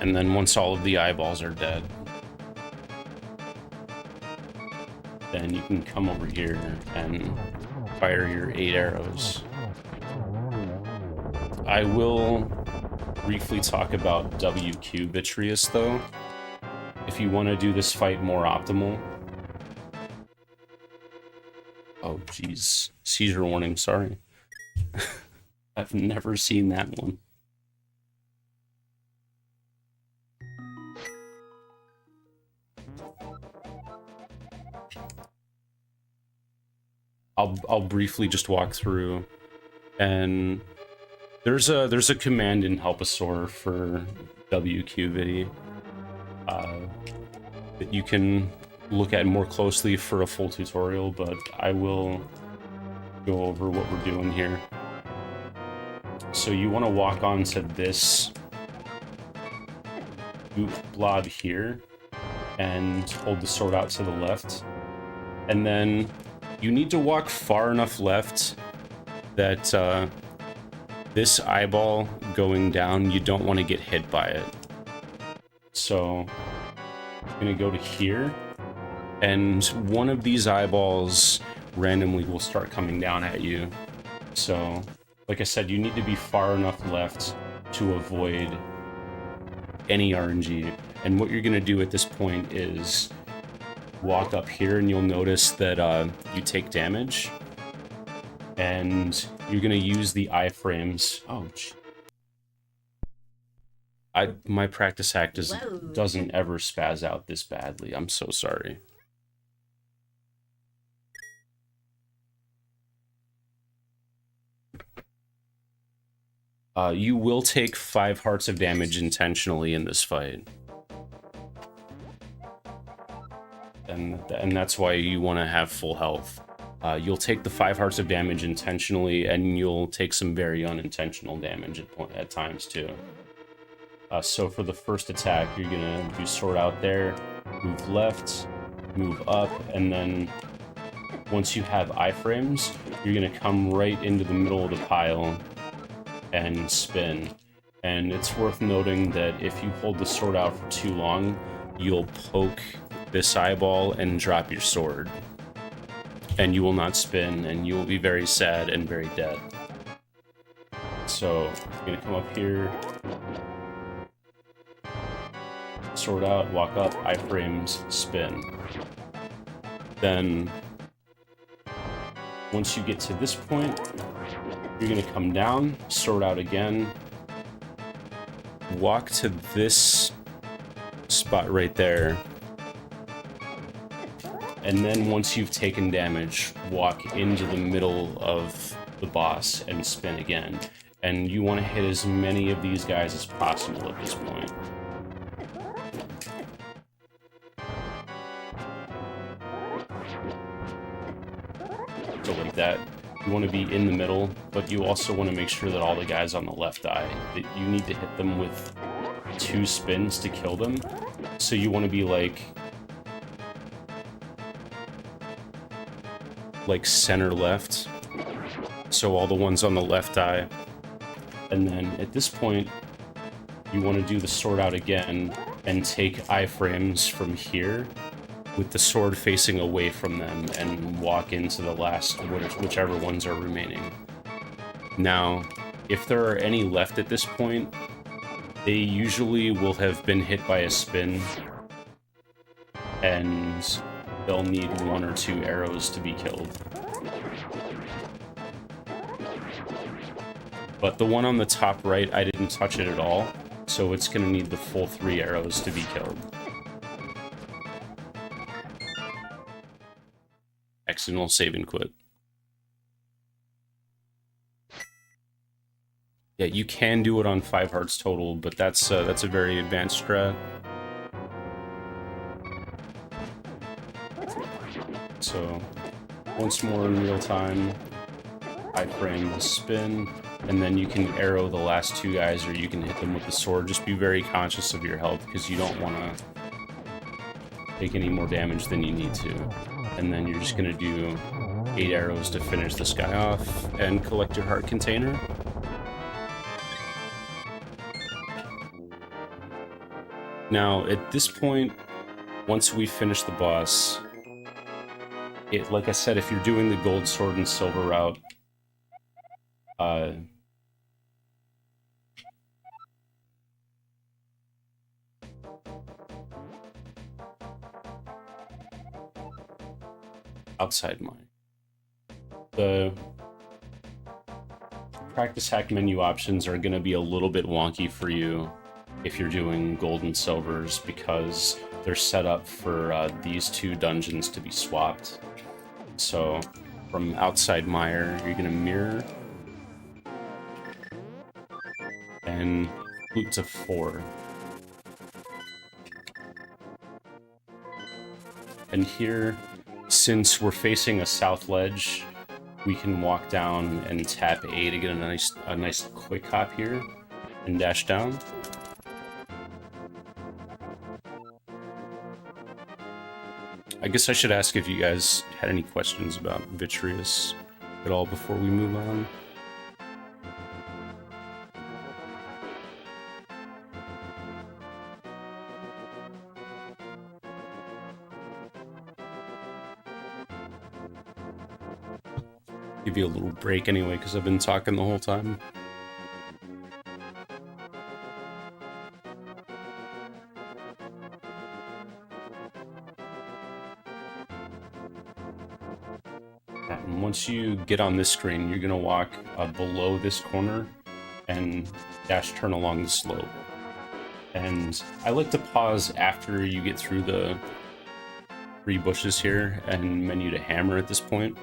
And then once all of the eyeballs are dead, then you can come over here and fire your 8 arrows. I will briefly talk about WQ Vitreous though, if you want to do this fight more optimal. Oh geez, seizure warning, sorry. I've never seen that one. I'll briefly just walk through, and there's a command in Helposaur for WQ Vidi that you can look at more closely for a full tutorial, but I will go over what we're doing here. So you want to walk onto this blob here and hold the sword out to the left, and then you need to walk far enough left that this eyeball going down, you don't want to get hit by it. So I'm gonna go to here, and one of these eyeballs randomly will start coming down at you. So, like I said, you need to be far enough left to avoid any RNG. And what you're gonna do at this point is walk up here, and you'll notice that you take damage, and you're gonna use the iframes. Oh, my practice hack doesn't ever spaz out this badly. I'm so sorry. You will take 5 hearts of damage intentionally in this fight. And that's why you want to have full health. You'll take the 5 hearts of damage intentionally, and you'll take some very unintentional damage at times too. So for the first attack, you're gonna do sword out there, move left, move up, and then once you have iframes, you're gonna come right into the middle of the pile and spin. And it's worth noting that if you hold the sword out for too long, you'll poke this eyeball and drop your sword, and you will not spin, and you will be very sad and very dead. So I'm gonna come up here, sword out, walk up, iframes, spin. Then once you get to this point, you're gonna come down, sword out again, walk to this spot right there, And then once you've taken damage, walk into the middle of the boss and spin again. And you want to hit as many of these guys as possible at this point. So like that. You want to be in the middle, but you also want to make sure that all the guys on the left die. That you need to hit them with 2 spins to kill them. So you want to be like center left. So all the ones on the left die. And then at this point, you want to do the sword out again and take iframes from here with the sword facing away from them and walk into the last, whichever ones are remaining. Now, if there are any left at this point, they usually will have been hit by a spin, and they'll need 1 or 2 arrows to be killed. But the one on the top right, I didn't touch it at all, so it's going to need the full 3 arrows to be killed. Accidental save and quit. Yeah, you can do it on 5 hearts total, but that's a very advanced strat. So, once more in real time, iframe, spin, and then you can arrow the last 2 guys, or you can hit them with the sword. Just be very conscious of your health, because you don't want to take any more damage than you need to. And then you're just going to do 8 arrows to finish this guy off and collect your heart container. Now, at this point, once we finish the boss, like I said, if you're doing the gold sword and silver route, outside mine. The practice hack menu options are going to be a little bit wonky for you if you're doing gold and silvers, because they're set up for these 2 dungeons to be swapped. So from outside mire, you're going to mirror and loot to 4. And here, since we're facing a south ledge, we can walk down and tap A to get a nice quick hop here and dash down. I guess I should ask if you guys had any questions about Vitreous at all before we move on. Give you a little break anyway, because I've been talking the whole time. And once you get on this screen, you're going to walk below this corner and dash turn along the slope. And I like to pause after you get through the 3 bushes here and menu to hammer at this point,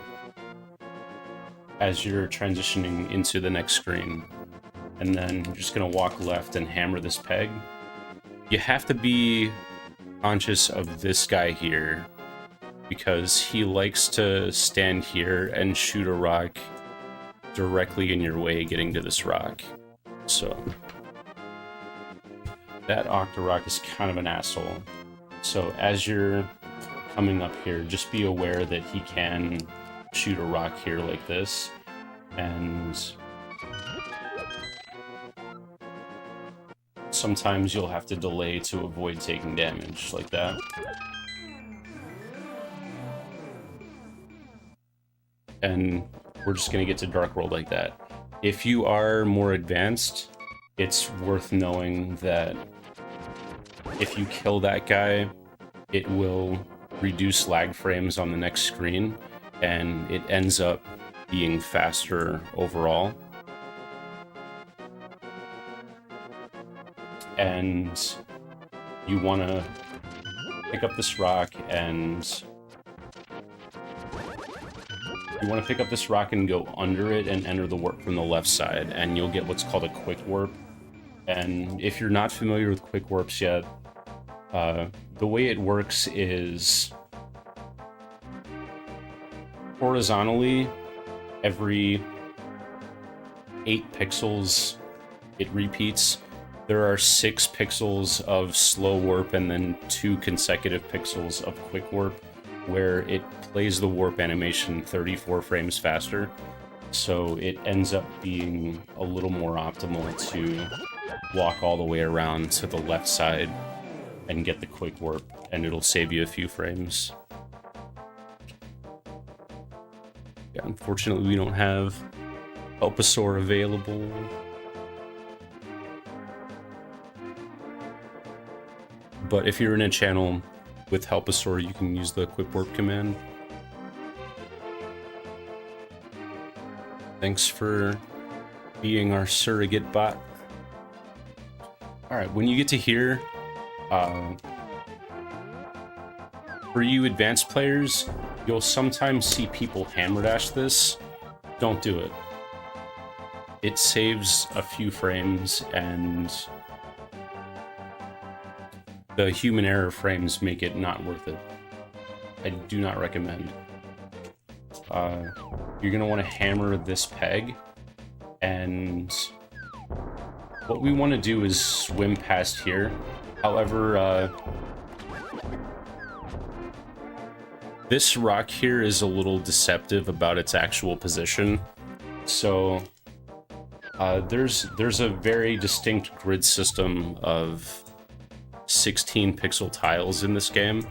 as you're transitioning into the next screen. And then you're just going to walk left and hammer this peg. You have to be conscious of this guy here, because he likes to stand here and shoot a rock directly in your way getting to this rock. So that Octorok is kind of an asshole. So as you're coming up here, just be aware that he can shoot a rock here like this, and sometimes you'll have to delay to avoid taking damage like that. And we're just gonna get to Dark World like that. If you are more advanced, it's worth knowing that if you kill that guy, it will reduce lag frames on the next screen, and it ends up being faster overall. And you want to pick up this rock and You want to pick up this rock and go under it and enter the warp from the left side, and you'll get what's called a quick warp. And if you're not familiar with quick warps yet, the way it works is horizontally, every 8 pixels it repeats. There are 6 pixels of slow warp and then 2 consecutive pixels of quick warp, where it plays the warp animation 34 frames faster. So it ends up being a little more optimal to walk all the way around to the left side and get the quick warp, and it'll save you a few frames. Yeah, unfortunately, we don't have Elpasaur available. But if you're in a channel with Helpasaur, you can use the quick warp command. Thanks for being our surrogate bot. Alright, when you get to here, for you advanced players, you'll sometimes see people hammer dash this. Don't do it. It saves a few frames, and the human error frames make it not worth it. I do not recommend. You're gonna want to hammer this peg, and what we want to do is swim past here. However, this rock here is a little deceptive about its actual position. So there's a very distinct grid system of 16 pixel tiles in this game,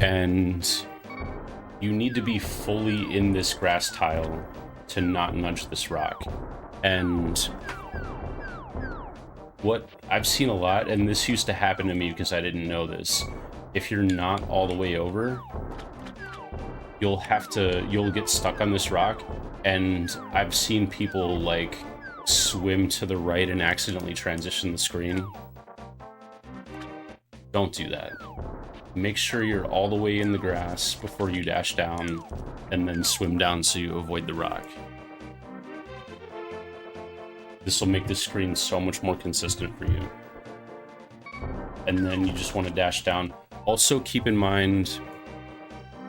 and you need to be fully in this grass tile to not nudge this rock. And what I've seen a lot, and this used to happen to me because I didn't know this, if you're not all the way over, you'll get stuck on this rock, and I've seen people like swim to the right and accidentally transition the screen. Don't do that. Make sure you're all the way in the grass before you dash down, and then swim down so you avoid the rock. This will make the screen so much more consistent for you. And then you just want to dash down. Also keep in mind,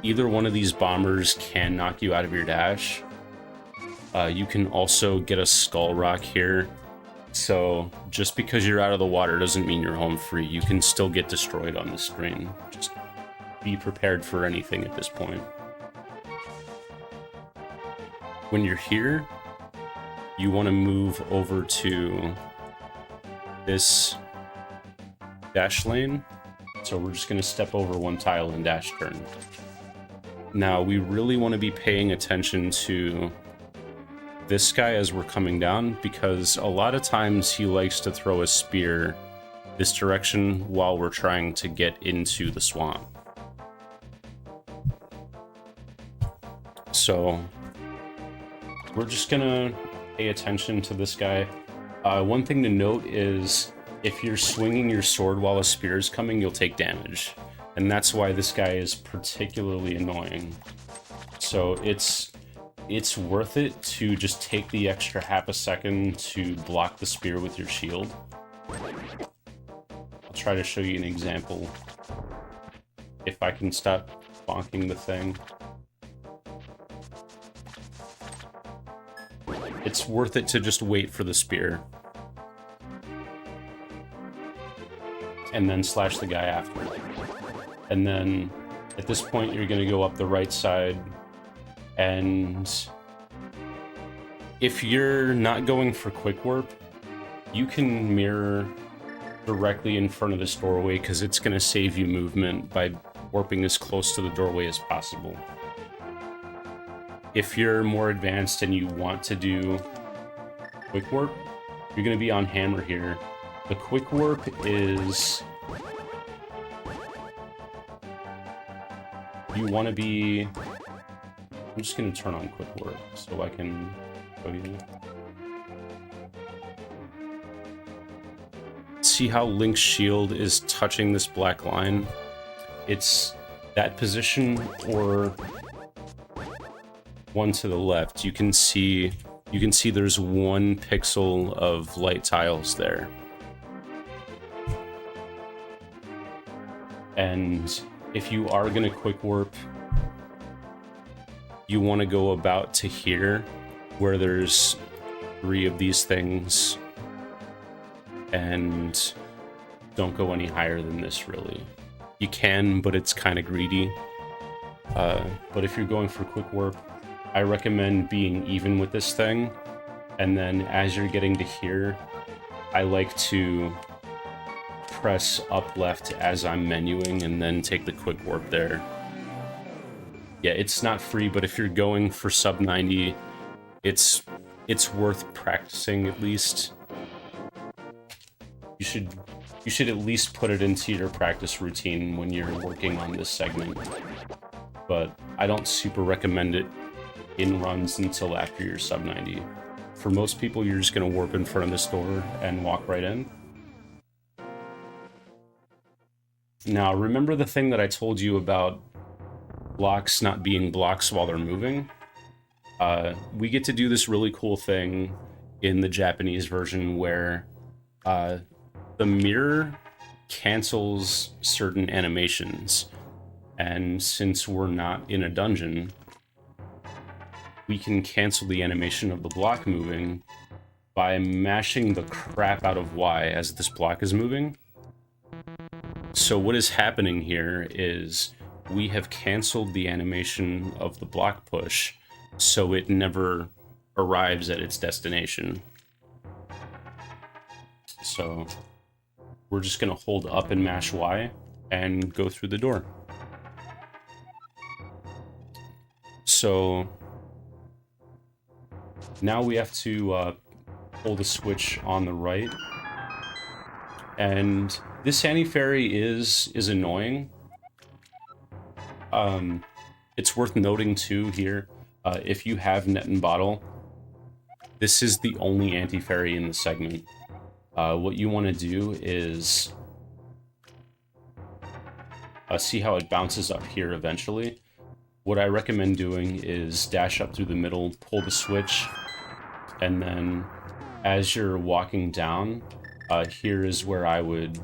either one of these bombers can knock you out of your dash. You can also get a skull rock here. So just because you're out of the water doesn't mean you're home free. You can still get destroyed on the screen. Just be prepared for anything at this point. When you're here, you want to move over to this dash lane. So we're just going to step over one tile and dash turn. Now we really want to be paying attention to this guy as we're coming down, because a lot of times he likes to throw a spear this direction while we're trying to get into the swamp. So we're just gonna pay attention to this guy. One thing to note is if you're swinging your sword while a spear is coming, you'll take damage. And that's why this guy is particularly annoying. So it's worth it to just take the extra half a second to block the spear with your shield. I'll try to show you an example. If I can stop bonking the thing. It's worth it to just wait for the spear. And then slash the guy after. And then at this point you're going to go up the right side, and if you're not going for quick warp, you can mirror directly in front of this doorway, because it's going to save you movement by warping as close to the doorway as possible. If you're more advanced and you want to do quick warp, you're going to be on hammer here. The quick warp is... you want to be... I'm just going to turn on quick warp so I can show you. See how Link's shield is touching this black line? It's that position, or one to the left, you can see there's 1 pixel of light tiles there. And if you are gonna quick warp, you want to go about to here, where there's 3 of these things, and don't go any higher than this, really. You can, but it's kind of greedy. But if you're going for quick warp, I recommend being even with this thing, and then as you're getting to here, I like to press up left as I'm menuing and then take the quick warp there. Yeah, it's not free, but if you're going for sub 90, it's worth practicing at least. You should at least put it into your practice routine when you're working on this segment. But I don't super recommend it in runs until after you're sub 90. For most people, you're just gonna warp in front of this door and walk right in. Now, remember the thing that I told you about blocks not being blocks while they're moving? We get to do this really cool thing in the Japanese version where the mirror cancels certain animations. And since we're not in a dungeon, we can cancel the animation of the block moving by mashing the crap out of Y as this block is moving. So what is happening here is we have canceled the animation of the block push, so it never arrives at its destination. So we're just gonna hold up and mash Y and go through the door. So now we have to hold a switch on the right, and this anti-fairy is annoying. It's worth noting too here, if you have net and bottle, this is the only anti-fairy in the segment. What you want to do is see how it bounces up here eventually. What I recommend doing is dash up through the middle, pull the switch, and then as you're walking down, here is where I would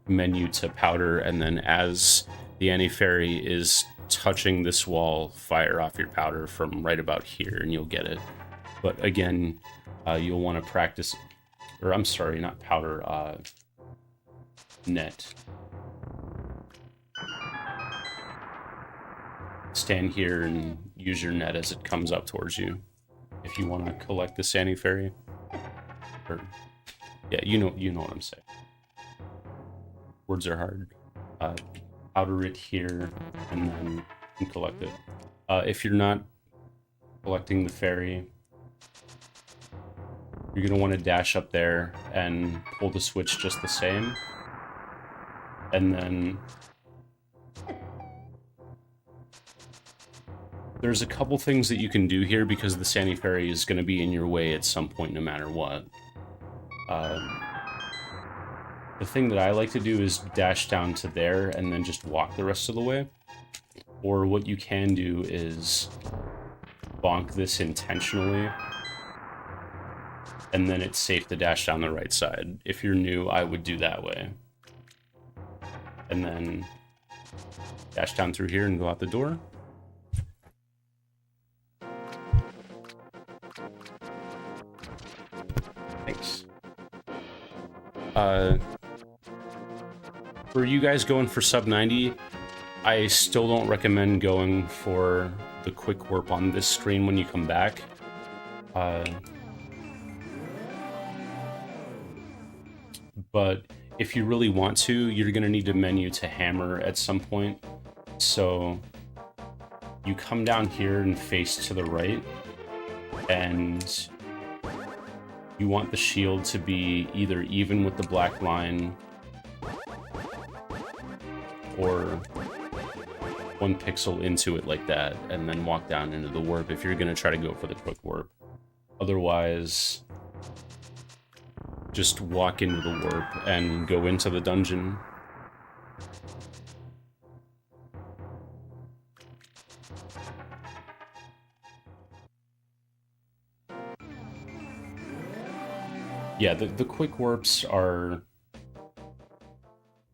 menu to powder, and then as the anti-fairy is touching this wall, fire off your powder from right about here and you'll get it. But again, you'll want to practice, or I'm sorry, not powder, net. Stand here and use your net as it comes up towards you if you want to collect the anti-fairy. Or, yeah, you know what I'm saying. Words are hard. Powder it here, and then you can collect it. If you're not collecting the fairy, you're going to want to dash up there and pull the switch just the same. And then there's a couple things that you can do here because the anti-fairy is going to be in your way at some point no matter what. The thing that I like to do is dash down to there and then just walk the rest of the way. Or what you can do is bonk this intentionally, and then it's safe to dash down the right side. If you're new, I would do that way. And then dash down through here and go out the door. Thanks. For you guys going for sub 90, I still don't recommend going for the quick warp on this screen when you come back. But if you really want to, you're going to need to menu to hammer at some point. So you come down here and face to the right, and you want the shield to be either even with the black line or 1 pixel into it like that, and then walk down into the warp if you're going to try to go for the quick warp. Otherwise, just walk into the warp and go into the dungeon. Yeah, the quick warps are...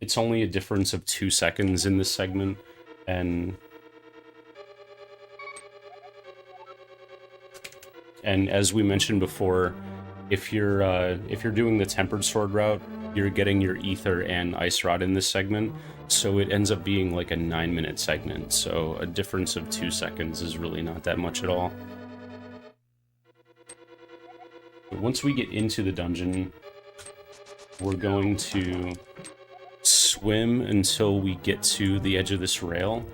It's only a difference of 2 seconds in this segment, and as we mentioned before, if you're doing the tempered sword route, you're getting your ether and ice rod in this segment, so it ends up being like a 9-minute segment. So a difference of 2 seconds is really not that much at all. But once we get into the dungeon, we're going to swim until we get to the edge of this rail,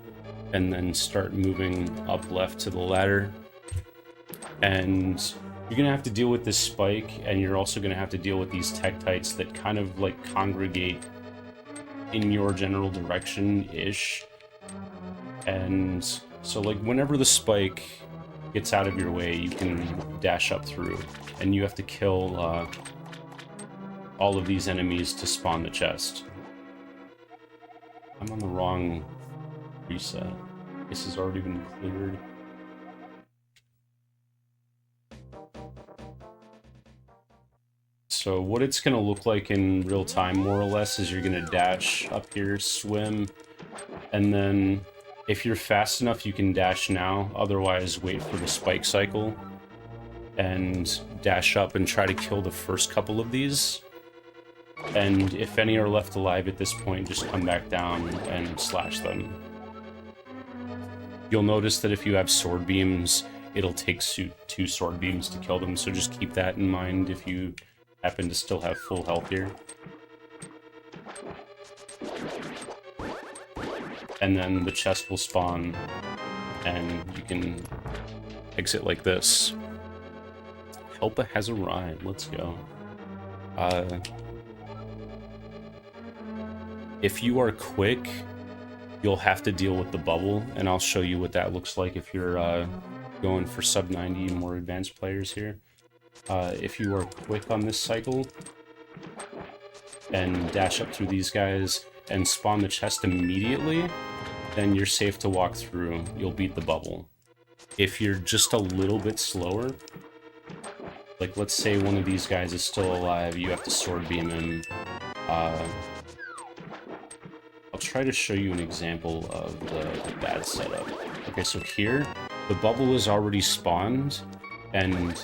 and then start moving up left to the ladder. And you're gonna have to deal with this spike, and you're also gonna have to deal with these tektites that kind of like congregate in your general direction-ish. And so like whenever the spike gets out of your way, you can dash up through, and you have to kill all of these enemies to spawn the chest. I'm on the wrong reset. This has already been cleared. So what it's going to look like in real time, more or less, is you're going to dash up here, swim, and then if you're fast enough, you can dash now. Otherwise, wait for the spike cycle and dash up and try to kill the first couple of these. And if any are left alive at this point, just come back down and slash them. You'll notice that if you have sword beams, it'll take 2 sword beams to kill them, so just keep that in mind if you happen to still have full health here. And then the chest will spawn, and you can exit like this. Helpa has arrived. Let's go. If you are quick, you'll have to deal with the bubble, and I'll show you what that looks like if you're going for sub 90 more advanced players here. If you are quick on this cycle and dash up through these guys and spawn the chest immediately, then you're safe to walk through. You'll beat the bubble. If you're just a little bit slower, like let's say one of these guys is still alive, you have to sword beam him. I'll try to show you an example of the bad setup. Okay, so here, the bubble is already spawned, and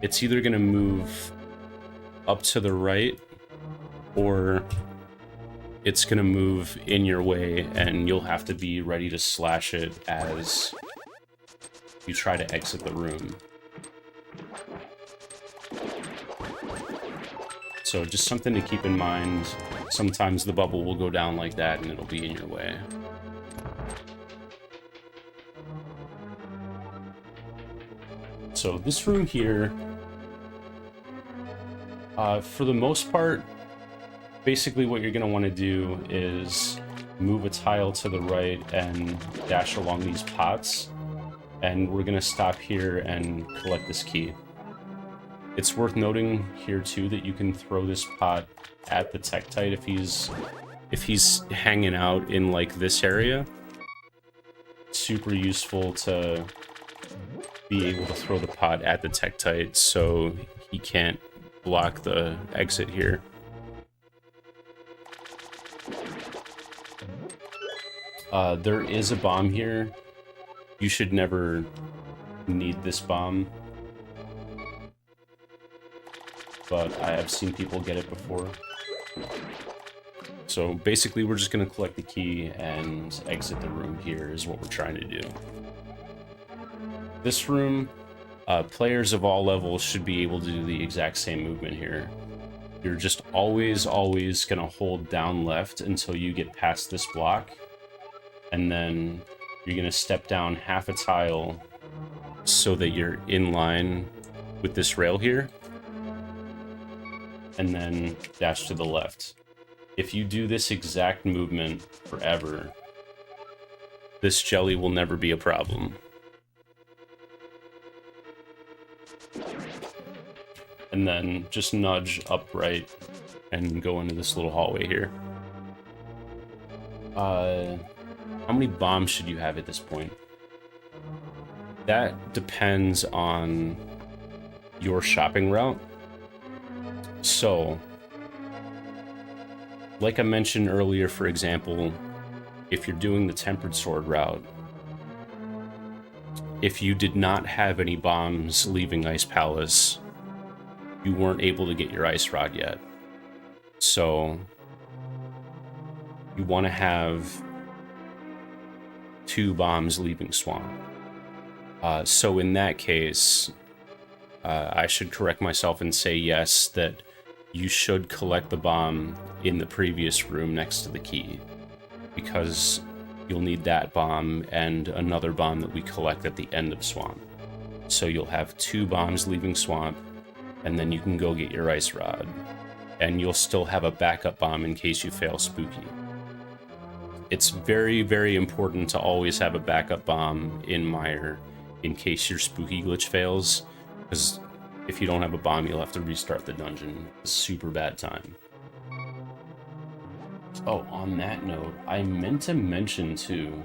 it's either going to move up to the right, or it's going to move in your way, and you'll have to be ready to slash it as you try to exit the room. So just something to keep in mind. Sometimes the bubble will go down like that and it'll be in your way. So this room here, for the most part, basically what you're going to want to do is move a tile to the right and dash along these pots. And we're going to stop here and collect this key. It's worth noting here too that you can throw this pot at the tektite if he's hanging out in like this area. Super useful to be able to throw the pot at the tektite so he can't block the exit here. There is a bomb here. You should never need this bomb, but I have seen people get it before. So basically we're just going to collect the key and exit the room here is what we're trying to do. This room, players of all levels should be able to do the exact same movement here. You're just always going to hold down left until you get past this block, and then you're going to step down half a tile so that you're in line with this rail here, and then dash to the left. If you do this exact movement forever, this jelly will never be a problem. And then just nudge upright and go into this little hallway here. How many bombs should you have at this point? That depends on your shopping route. So, like I mentioned earlier, for example, if you're doing the Tempered Sword route, if you did not have any bombs leaving Ice Palace, you weren't able to get your Ice Rod yet. So, you want to have 2 bombs leaving Swamp. So in that case, I should correct myself and say yes, that you should collect the bomb in the previous room next to the key, because you'll need that bomb and another bomb that we collect at the end of Swamp. So you'll have 2 bombs leaving Swamp, and then you can go get your Ice Rod, and you'll still have a backup bomb in case you fail Spooky. It's very, very important to always have a backup bomb in Mire in case your Spooky glitch fails, because if you don't have a bomb, you'll have to restart the dungeon. It's a super bad time. Oh, on that note, I meant to mention too,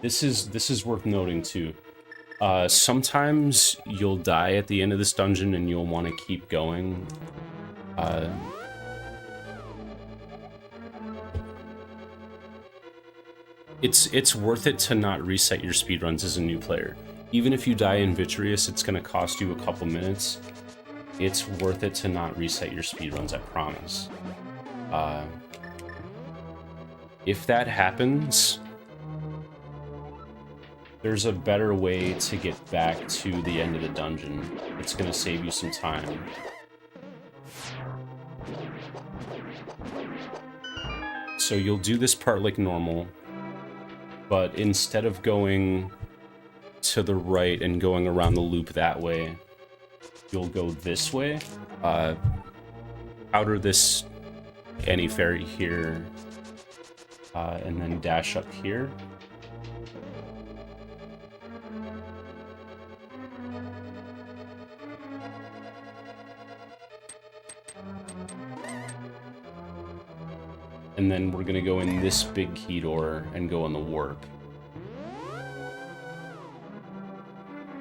this is worth noting too. Sometimes you'll die at the end of this dungeon and you'll want to keep going. It's worth it to not reset your speedruns as a new player. Even if you die in Vitreous, it's going to cost you a couple minutes. It's worth it to not reset your speedruns, I promise. If that happens, there's a better way to get back to the end of the dungeon. It's going to save you some time. So you'll do this part like normal, but instead of going to the right and going around the loop that way, you'll go this way. Outer this any fairy here, and then dash up here. And then we're gonna go in this big key door and go on the warp.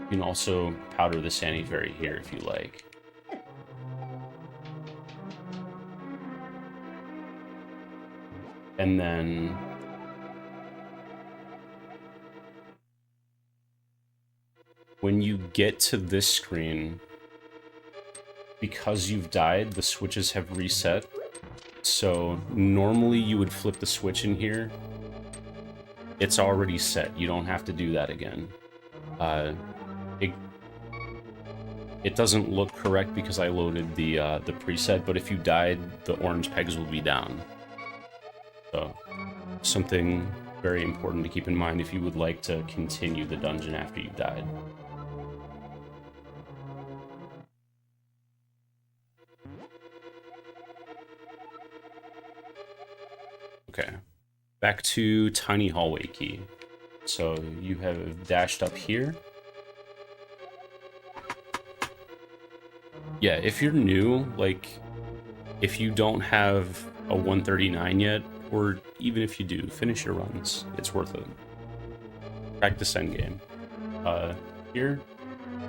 You can also powder the Sandy Fairy here if you like. And then when you get to this screen, because you've died, the switches have reset. So normally you would flip the switch in here. It's already set. You don't have to do that again. It doesn't look correct because I loaded the preset, but if you died, the orange pegs will be down. So something very important to keep in mind if you would like to continue the dungeon after you died. Okay, back to Tiny Hallway Key. So you have dashed up here. Yeah, if you're new, like, if you don't have a 139 yet, or even if you do, finish your runs. It's worth it. Practice endgame. Here,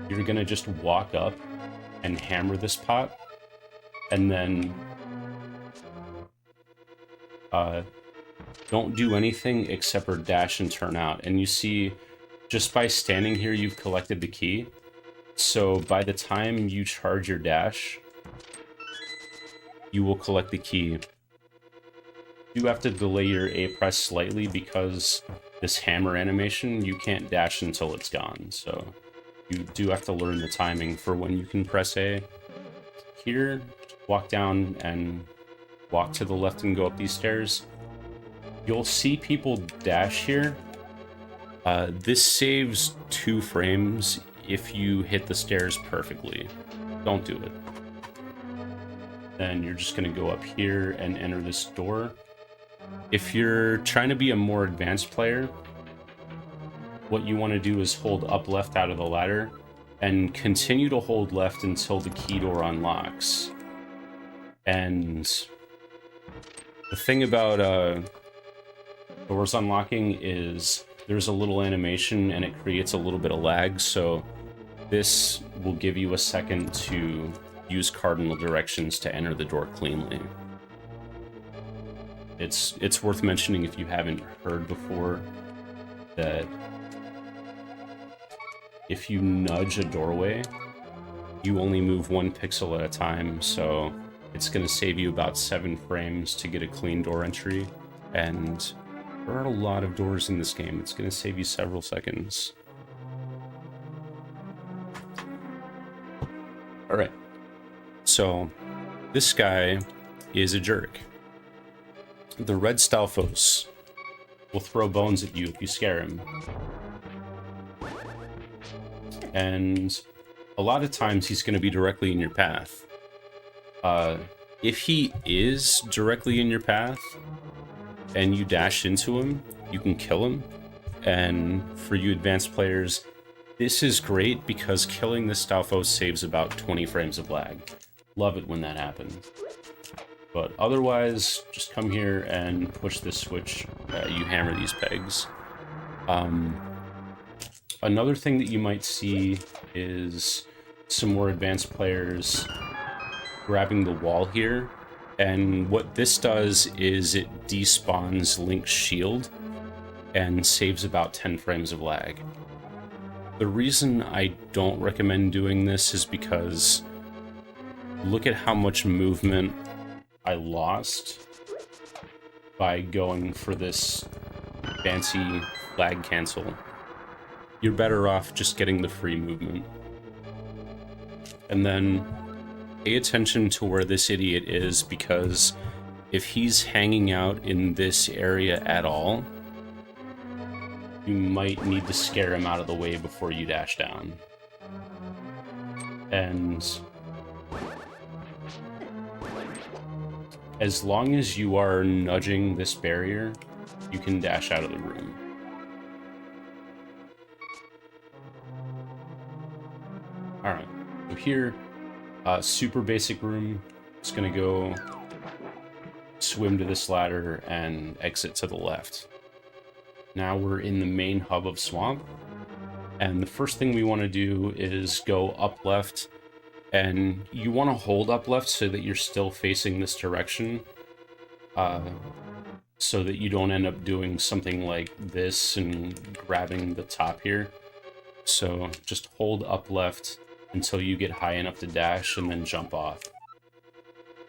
you're gonna just walk up and hammer this pot, and then don't do anything except for dash and turn out. And you see, just by standing here, you've collected the key. So by the time you charge your dash, you will collect the key. You have to delay your A press slightly because this hammer animation, you can't dash until it's gone. So you do have to learn the timing for when you can press A. Here, walk down and walk to the left and go up these stairs. You'll see people dash here. This saves 2 frames if you hit the stairs perfectly. Don't do it. Then you're just gonna go up here and enter this door. If you're trying to be a more advanced player, what you want to do is hold up left out of the ladder and continue to hold left until the key door unlocks. And the thing about doors unlocking is there's a little animation and it creates a little bit of lag, so this will give you a second to use cardinal directions to enter the door cleanly. It's worth mentioning, if you haven't heard before, that if you nudge a doorway, you only move 1 pixel at a time, so it's going to save you about 7 frames to get a clean door entry, and there are a lot of doors in this game. It's going to save you several seconds. Alright, so this guy is a jerk. The red Stalfos will throw bones at you if you scare him. And a lot of times he's going to be directly in your path. If he is directly in your path and you dash into him, you can kill him. And for you advanced players, this is great because killing the Stalfos saves about 20 frames of lag. Love it when that happens. But otherwise, just come here and push this switch. You hammer these pegs. Another thing that you might see is some more advanced players grabbing the wall here. And what this does is it despawns Link's shield and saves about 10 frames of lag. The reason I don't recommend doing this is because look at how much movement I lost by going for this fancy lag cancel. You're better off just getting the free movement. And then pay attention to where this idiot is, because if he's hanging out in this area at all, you might need to scare him out of the way before you dash down. And as long as you are nudging this barrier, you can dash out of the room. Alright, so here, super basic room. Just gonna go swim to this ladder and exit to the left. Now we're in the main hub of Swamp, and the first thing we want to do is go up left, and you want to hold up left so that you're still facing this direction, so that you don't end up doing something like this and grabbing the top here. So just hold up left until you get high enough to dash and then jump off.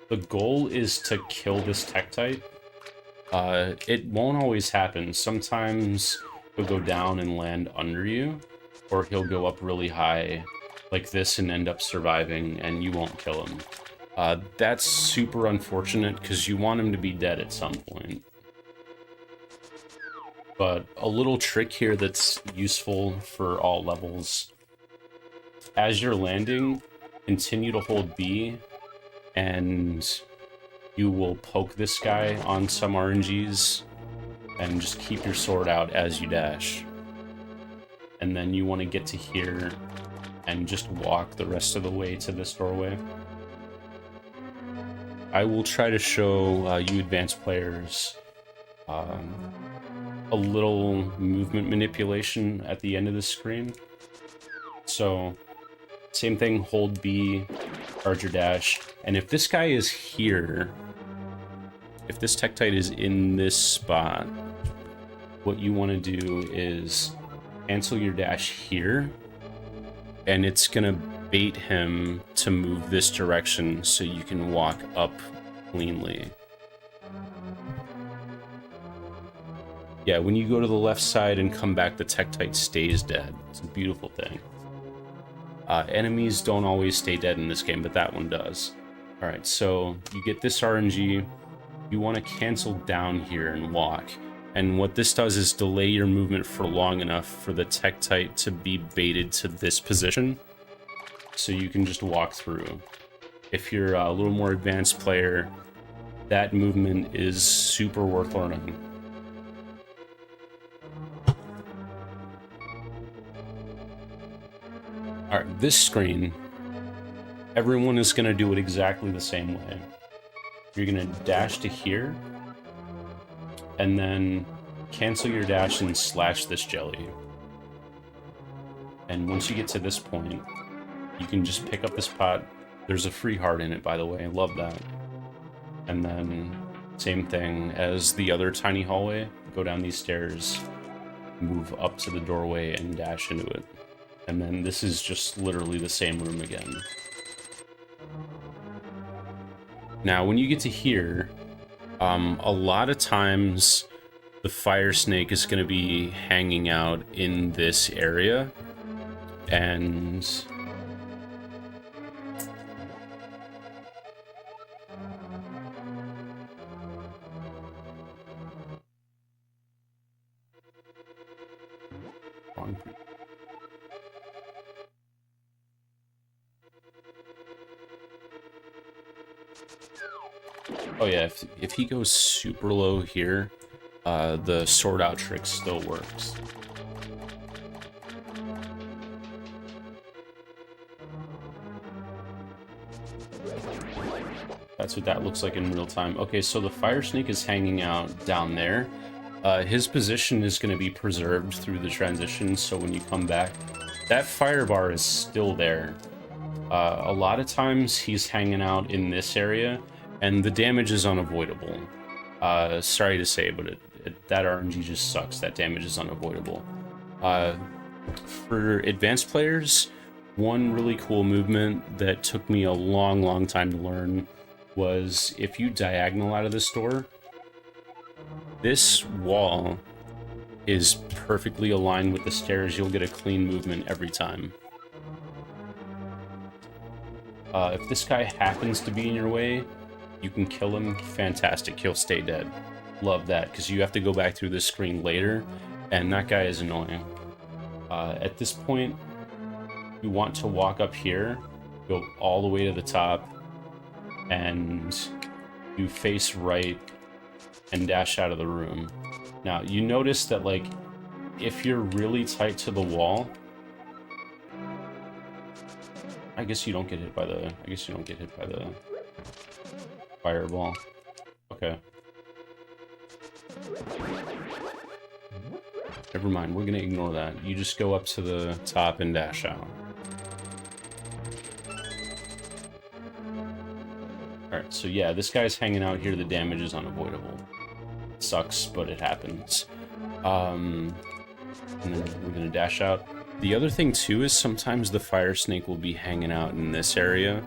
The goal is to kill this Tektite. It won't always happen. Sometimes he'll go down and land under you, or he'll go up really high like this and end up surviving and you won't kill him. That's super unfortunate because you want him to be dead at some point. But a little trick here that's useful for all levels. As you're landing, continue to hold B, and you will poke this guy on some RNGs, and just keep your sword out as you dash. And then you want to get to here and just walk the rest of the way to this doorway. I will try to show you advanced players a little movement manipulation at the end of the screen. So, same thing, hold B, charge your dash, and if this guy is here, if this Tektite is in this spot, what you want to do is cancel your dash here, and it's gonna bait him to move this direction so you can walk up cleanly. Yeah, when you go to the left side and come back, the Tektite stays dead. It's a beautiful thing. Enemies don't always stay dead in this game, but that one does. Alright, so you get this RNG, you want to cancel down here and walk. And what this does is delay your movement for long enough for the Tektite to be baited to this position, so you can just walk through. If you're a little more advanced player, that movement is super worth learning. Alright, this screen, everyone is going to do it exactly the same way. You're going to dash to here, and then cancel your dash and slash this jelly. And once you get to this point, you can just pick up this pot. There's a free heart in it, by the way. I love that. And then, same thing as the other tiny hallway. Go down these stairs, move up to the doorway, and dash into it. And then this is just literally the same room again. Now, when you get to here, a lot of times the fire snake is going to be hanging out in this area. And oh yeah, if he goes super low here, the sword out trick still works. That's what that looks like in real time. Okay, so the fire snake is hanging out down there. His position is going to be preserved through the transition, so when you come back, that fire bar is still there. A lot of times he's hanging out in this area, and the damage is unavoidable. Sorry to say, but that RNG just sucks. That damage is unavoidable. For advanced players, one really cool movement that took me a long time to learn was if you diagonal out of this door, this wall is perfectly aligned with the stairs. You'll get a clean movement every time. If this guy happens to be in your way, you can kill him. Fantastic. He'll stay dead. Love that, because you have to go back through this screen later, and that guy is annoying. At this point, you want to walk up here, go all the way to the top, and you face right and dash out of the room. Now, you notice that, like, if you're really tight to the wall, I guess you don't get hit by the fireball. Okay. Never mind, we're gonna ignore that. You just go up to the top and dash out. Alright, so yeah, this guy's hanging out here. The damage is unavoidable. It sucks, but it happens. And then we're gonna dash out. The other thing, too, is sometimes the fire snake will be hanging out in this area.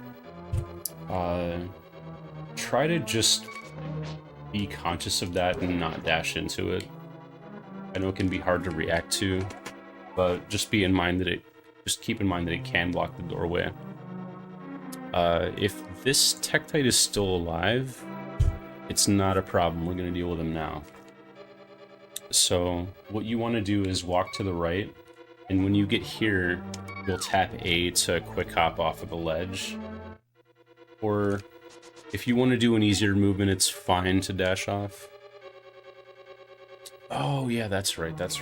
Try to just be conscious of that and not dash into it. I know it can be hard to react to, but just keep in mind that it can block the doorway. If this Tektite is still alive, it's not a problem. We're going to deal with him now. So what you want to do is walk to the right, and when you get here, you'll tap A to quick hop off of the ledge. Or if you want to do an easier movement, it's fine to dash off. Oh yeah, that's right. That's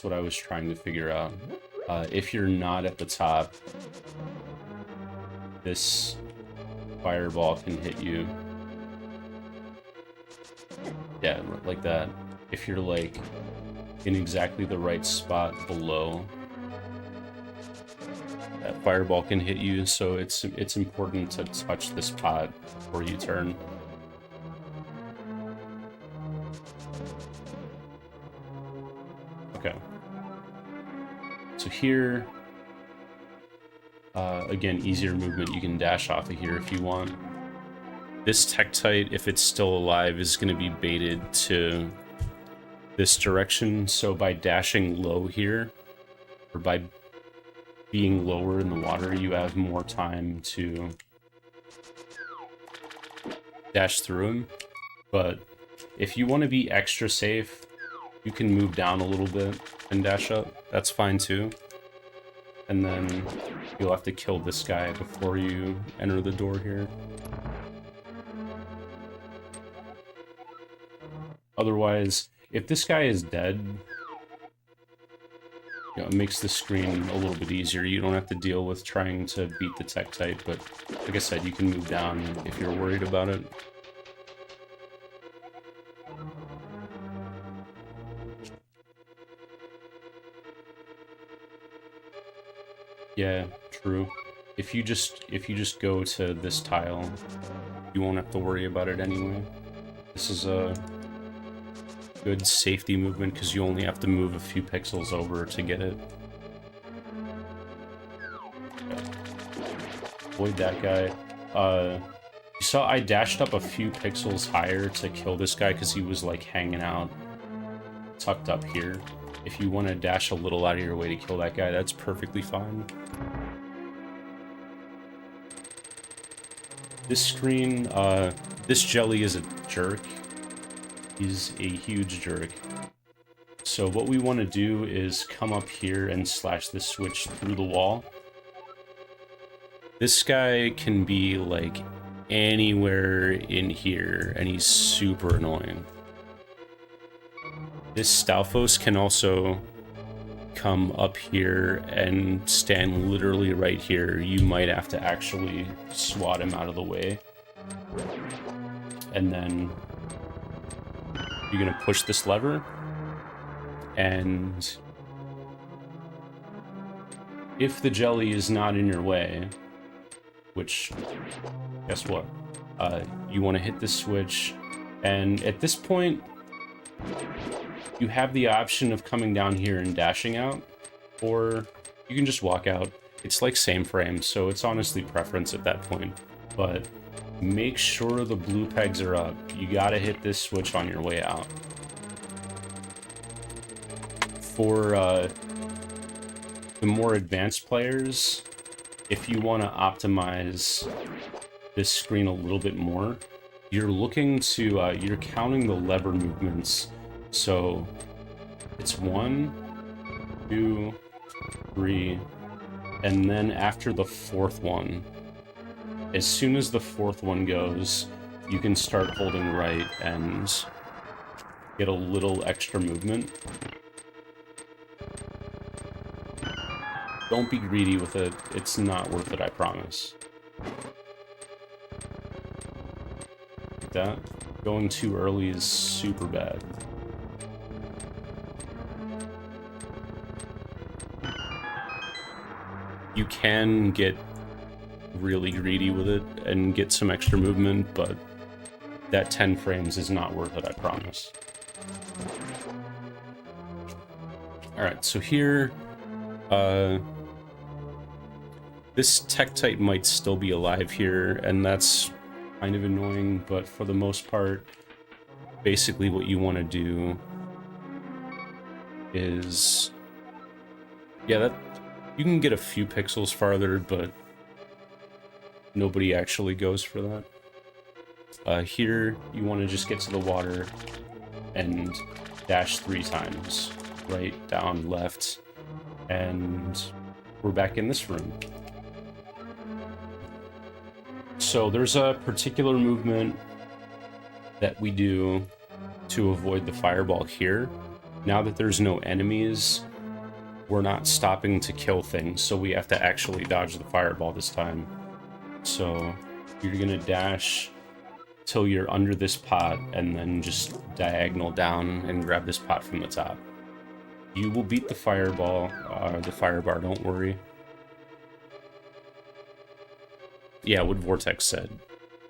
what I was trying to figure out. If you're not at the top, this fireball can hit you. Yeah, like that. If you're like in exactly the right spot below, that fireball can hit you. So it's important to touch this pot before you turn. Okay. So here, again, easier movement. You can dash off of here if you want. This Tektite, if it's still alive, is going to be baited to this direction. So by dashing low here, or by being lower in the water, you have more time to dash through him. But if you want to be extra safe, you can move down a little bit and dash up. That's fine too. And then you'll have to kill this guy before you enter the door here. Otherwise, if this guy is dead, you know, it makes the screen a little bit easier. You don't have to deal with trying to beat the Tektite, but like I said, you can move down if you're worried about it. Yeah, true. If you just go to this tile, you won't have to worry about it anyway. This is a good safety movement because you only have to move a few pixels over to get it. Okay. Avoid that guy. You saw I dashed up a few pixels higher to kill this guy because he was like hanging out tucked up here. If you want to dash a little out of your way to kill that guy, that's perfectly fine. This screen, this jelly is a jerk. He's a huge jerk. So what we want to do is come up here and slash this switch through the wall. This guy can be like anywhere in here, and he's super annoying. This Stalfos can also come up here and stand literally right here. You might have to actually swat him out of the way. And then you're gonna push this lever, and if the jelly is not in your way, which, guess what? You want to hit this switch, and at this point, you have the option of coming down here and dashing out, or you can just walk out. It's like same frame, so it's honestly preference at that point. But make sure the blue pegs are up. You gotta hit this switch on your way out. For the more advanced players, if you want to optimize this screen a little bit more, you're looking to, you're counting the lever movements. So it's 1, 2, 3, and then after the fourth one, as soon as the fourth one goes, you can start holding right and get a little extra movement. Don't be greedy with it. It's not worth it, I promise. Like that. Going too early is super bad. You can get really greedy with it and get some extra movement, but that 10 frames is not worth it, I promise. Alright, so here, this Tektite might still be alive here, and that's kind of annoying, but for the most part, basically what you want to do is... yeah, that you can get a few pixels farther, but nobody actually goes for that. Here, you want to just get to the water and dash 3 times. Right, down, left, and we're back in this room. So there's a particular movement that we do to avoid the fireball here. Now that there's no enemies, we're not stopping to kill things, so we have to actually dodge the fireball this time. So you're gonna dash till you're under this pot, and then just diagonal down and grab this pot from the top. You will beat the fireball, the firebar, don't worry. Yeah, what Vortex said.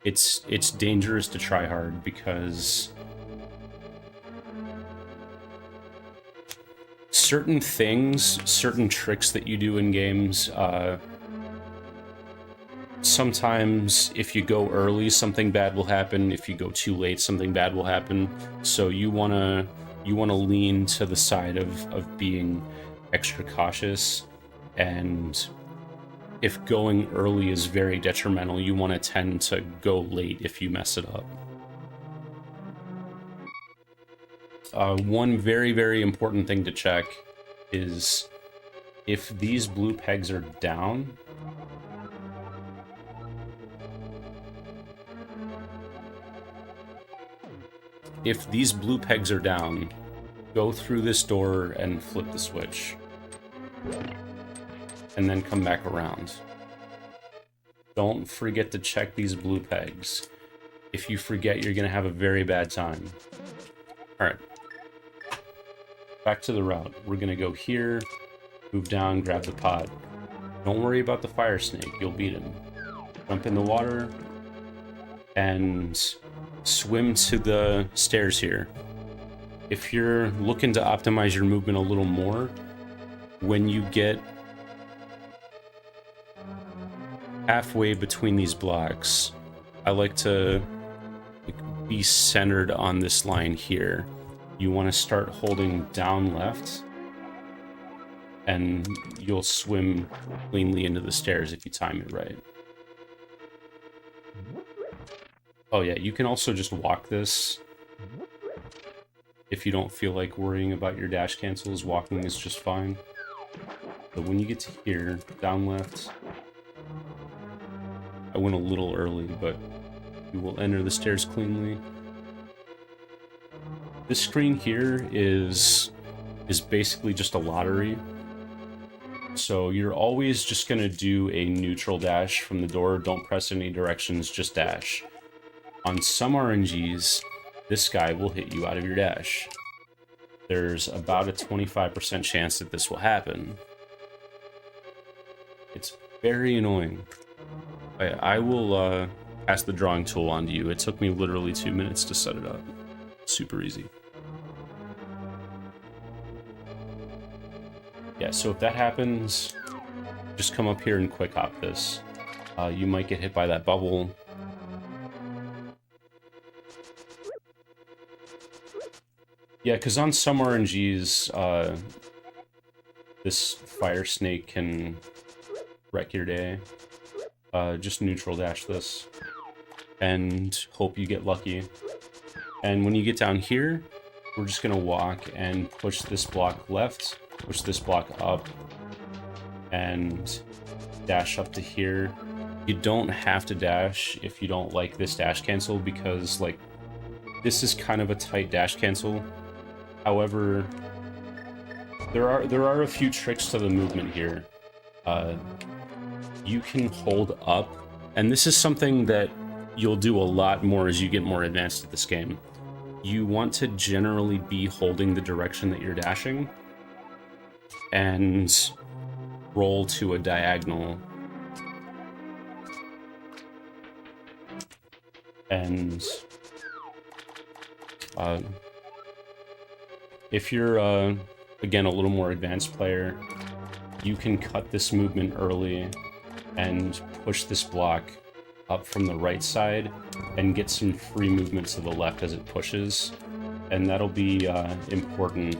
It's dangerous to try hard because certain things, certain tricks that you do in games, sometimes if you go early, something bad will happen. If you go too late, something bad will happen. So you wanna lean to the side of being extra cautious, and if going early is very detrimental, you want to tend to go late if you mess it up. One very, very important thing to check is if these blue pegs are down, if these blue pegs are down, go through this door and flip the switch. And then come back around. Don't forget to check these blue pegs. If you forget, you're gonna have a very bad time. Alright. Back to the route. We're gonna go here, move down, grab the pot. Don't worry about the fire snake, you'll beat him. Jump in the water and swim to the stairs here. If you're looking to optimize your movement a little more, when you get halfway between these blocks, I like to be centered on this line here. You want to start holding down left, and you'll swim cleanly into the stairs if you time it right. Oh yeah, you can also just walk this. If you don't feel like worrying about your dash cancels, walking is just fine. But when you get to here, down left, I went a little early, but you will enter the stairs cleanly. This screen here is basically just a lottery. So you're always just gonna do a neutral dash from the door. Don't press any directions, just dash. On some RNGs, this guy will hit you out of your dash. There's about a 25% chance that this will happen. It's very annoying. I will pass the drawing tool on to you. It took me literally 2 minutes to set it up. Super easy. Yeah, so if that happens, just come up here and quick hop this. You might get hit by that bubble. Yeah, because on some RNGs, this fire snake can wreck your day. Just neutral dash this and hope you get lucky. And when you get down here, we're just gonna walk and push this block left, push this block up, and dash up to here. You don't have to dash if you don't like this dash cancel, because like this is kind of a tight dash cancel. However, there are a few tricks to the movement here. You can hold up, and this is something that you'll do a lot more as you get more advanced at this game. You want to generally be holding the direction that you're dashing and roll to a diagonal. And if you're, again, a little more advanced player, you can cut this movement early and push this block up from the right side and get some free movement to the left as it pushes. And that'll be important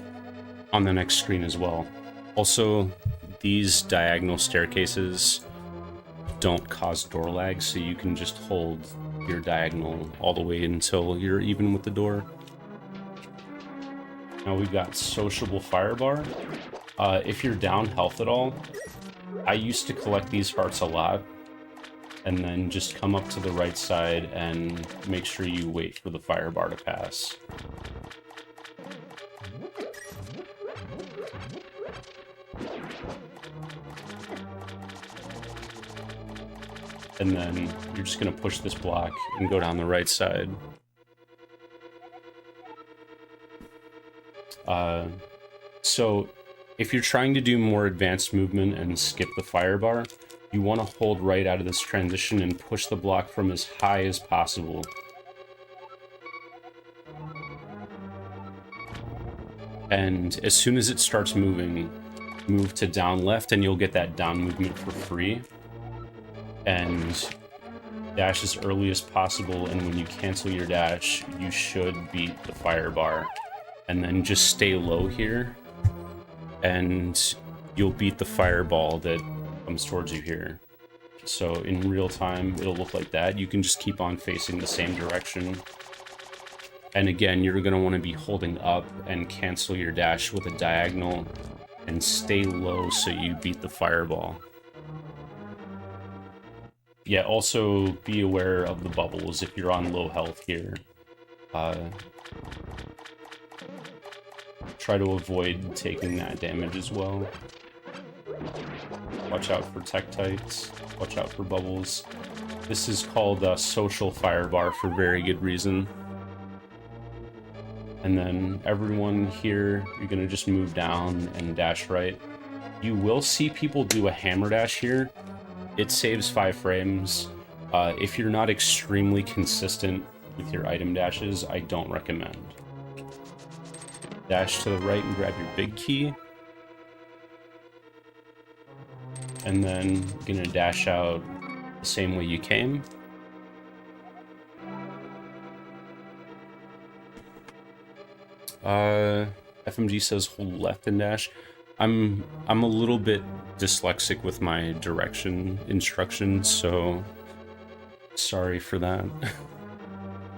on the next screen as well. Also, these diagonal staircases don't cause door lag, so you can just hold your diagonal all the way until you're even with the door. Now we've got sociable fire bar. If you're down health at all, I used to collect these hearts a lot, and then just come up to the right side and make sure you wait for the fire bar to pass. And then you're just gonna push this block and go down the right side. So if you're trying to do more advanced movement and skip the fire bar, you want to hold right out of this transition and push the block from as high as possible. And as soon as it starts moving, move to down left and you'll get that down movement for free. And dash as early as possible, and when you cancel your dash, you should beat the fire bar. And then just stay low here, and you'll beat the fireball that comes towards you here. So in real time, it'll look like that. You can just keep on facing the same direction. And again, you're going to want to be holding up and cancel your dash with a diagonal and stay low so you beat the fireball. Yeah, also be aware of the bubbles if you're on low health here. Try to avoid taking that damage as well. Watch out for Tektites. Watch out for bubbles. This is called a social fire bar for very good reason. And then everyone here, you're gonna just move down and dash right. You will see people do a hammer dash here. It saves 5 frames. If you're not extremely consistent with your item dashes, I don't recommend. Dash to the right and grab your big key. And then you're gonna dash out the same way you came. FMG says hold left and dash. I'm a little bit dyslexic with my direction instructions, so sorry for that.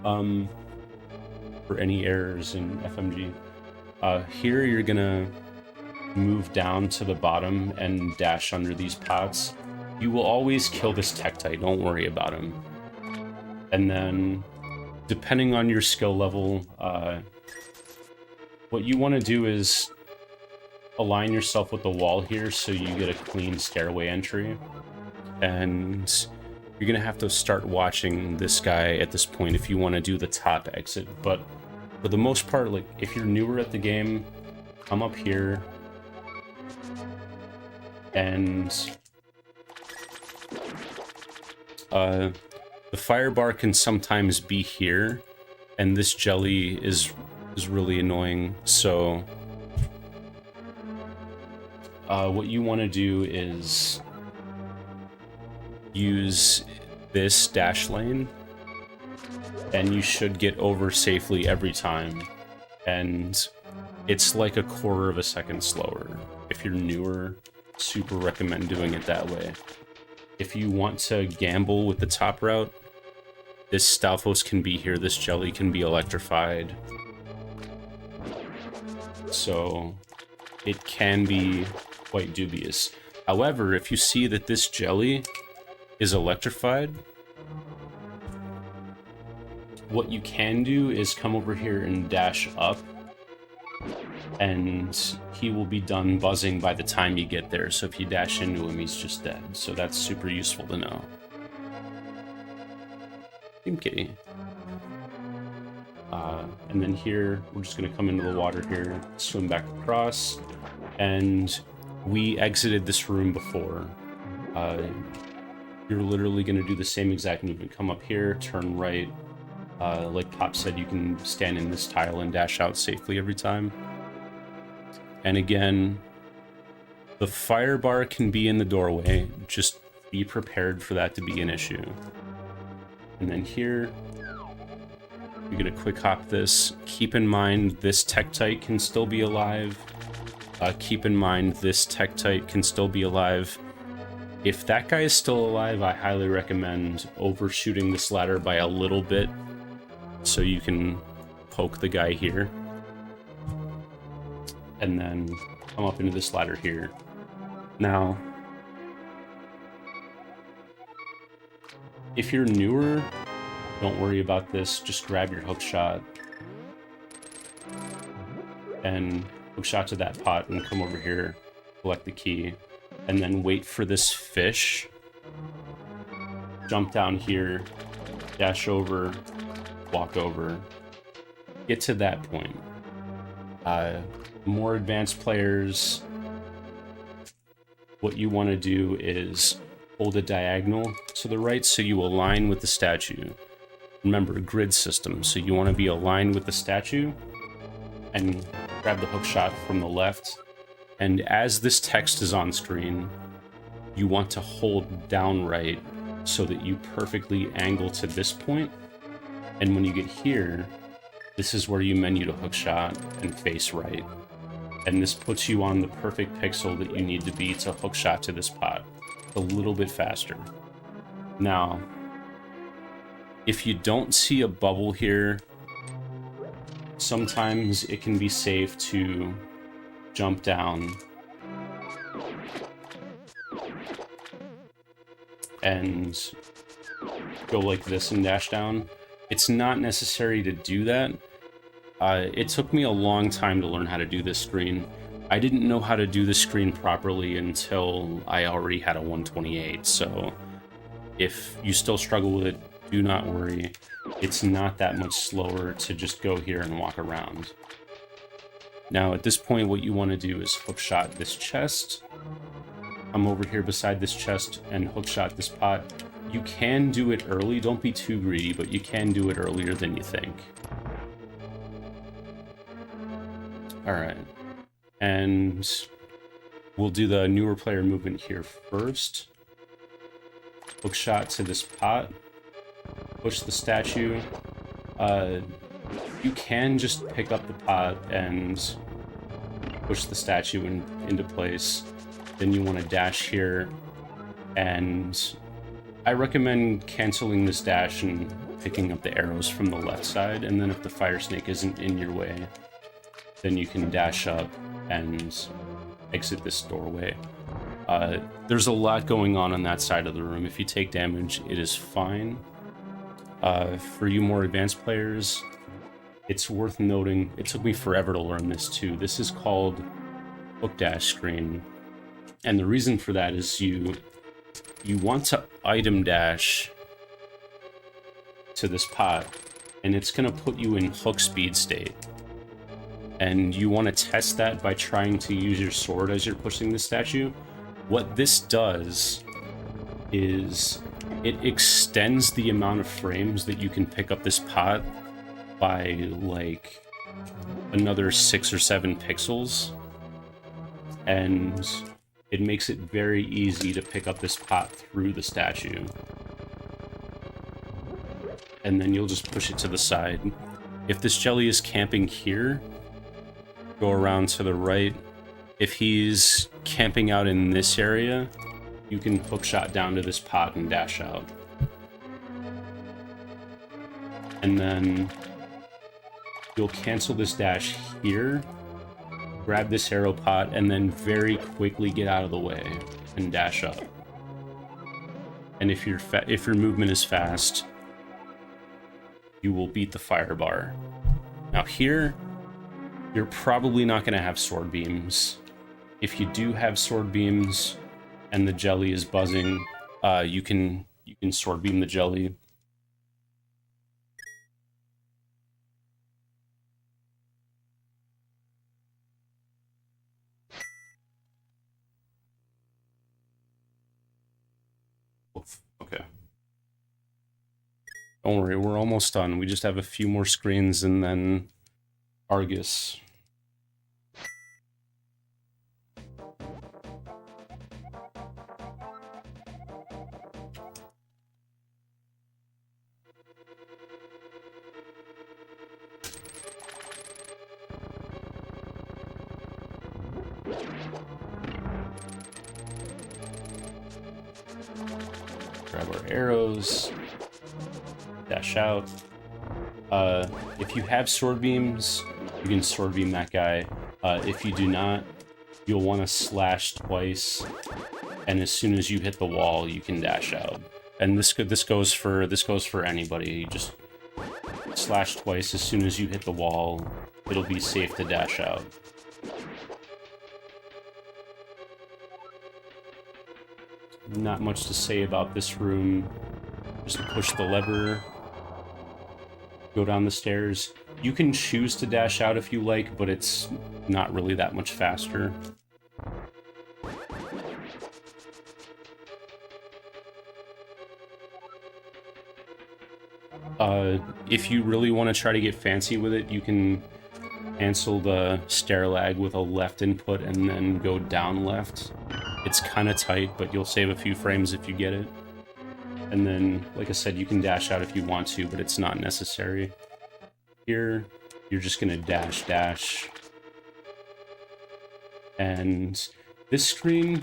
For any errors in FMG. Here you're gonna move down to the bottom and dash under these pots. You will always kill this Tektite, don't worry about him. And then, depending on your skill level, what you want to do is align yourself with the wall here so you get a clean stairway entry. And you're gonna have to start watching this guy at this point if you want to do the top exit. But for the most part, like, if you're newer at the game, come up here and the fire bar can sometimes be here, and this jelly is really annoying. So what you want to do is use this dash lane, and you should get over safely every time. And it's like a quarter of a second slower. If you're newer, super recommend doing it that way. If you want to gamble with the top route, this Stalfos can be here, this jelly can be electrified. So it can be quite dubious. However, if you see that this jelly is electrified, what you can do is come over here and dash up, and he will be done buzzing by the time you get there. So if you dash into him, he's just dead. So that's super useful to know. Team Kitty. And then here, we're just going to come into the water here, swim back across, and we exited this room before. You're literally going to do the same exact movement. Come up here, turn right. Like Pop said, you can stand in this tile and dash out safely every time. And again, the fire bar can be in the doorway. Just be prepared for that to be an issue. And then here, you're going to quick hop this. Keep in mind, this Tektite can still be alive. Keep in mind, this Tektite can still be alive. If that guy is still alive, I highly recommend overshooting this ladder by a little bit so you can poke the guy here. And then come up into this ladder here. Now, if you're newer, don't worry about this. Just grab your hook shot and hook shot to that pot and come over here, collect the key, and then wait for this fish. Jump down here, dash over, walk over, get to that point. More advanced players, what you want to do is hold a diagonal to the right so you align with the statue. Remember, grid system, so you want to be aligned with the statue and grab the hook shot from the left. And as this text is on screen, you want to hold down right so that you perfectly angle to this point. And when you get here, this is where you menu to hook shot and face right. And this puts you on the perfect pixel that you need to be to hook shot to this pot a little bit faster. Now, if you don't see a bubble here, sometimes it can be safe to jump down and go like this and dash down. It's not necessary to do that. It took me a long time to learn how to do this screen. I didn't know how to do this screen properly until I already had a 128, so if you still struggle with it, do not worry. It's not that much slower to just go here and walk around. Now, at this point, what you want to do is hook shot this chest, come over here beside this chest and hookshot this pot. You can do it early, don't be too greedy, but you can do it earlier than you think. Alright, and we'll do the newer player movement here first. Hookshot to this pot, push the statue. You can just pick up the pot and push the statue into place. Then you want to dash here, and I recommend canceling this dash and picking up the arrows from the left side, and then if the fire snake isn't in your way, then you can dash up and exit this doorway. There's a lot going on that side of the room. If you take damage, it is fine. For you more advanced players, it's worth noting, it took me forever to learn this too. This is called hook dash screen. And the reason for that is you want to item dash to this pot, and it's going to put you in hook speed state. And you want to test that by trying to use your sword as you're pushing the statue. What this does is it extends the amount of frames that you can pick up this pot by like another 6 or 7 pixels. And it makes it very easy to pick up this pot through the statue. And then you'll just push it to the side. If this jelly is camping here, go around to the right. If he's camping out in this area, you can hookshot down to this pot and dash out. And then you'll cancel this dash here, grab this arrow pot, and then very quickly get out of the way and dash up. And if your movement is fast, you will beat the fire bar. Now here, you're probably not going to have sword beams. If you do have sword beams and the jelly is buzzing, you can sword beam the jelly. Okay. Don't worry, we're almost done. We just have a few more screens and then Argus. Grab our arrows, dash out. If you have sword beams, you can sword beam that guy. If you do not, you'll want to slash twice, and as soon as you hit the wall, you can dash out. And this goes for anybody. You just slash twice. As soon as you hit the wall, it'll be safe to dash out. Not much to say about this room. Just push the lever, go down the stairs. You can choose to dash out if you like, but it's not really that much faster. If you really want to try to get fancy with it, you can cancel the stair lag with a left input and then go down left. It's kind of tight, but you'll save a few frames if you get it. And then, like I said, you can dash out if you want to, but it's not necessary. Here, you're just gonna dash. And this screen,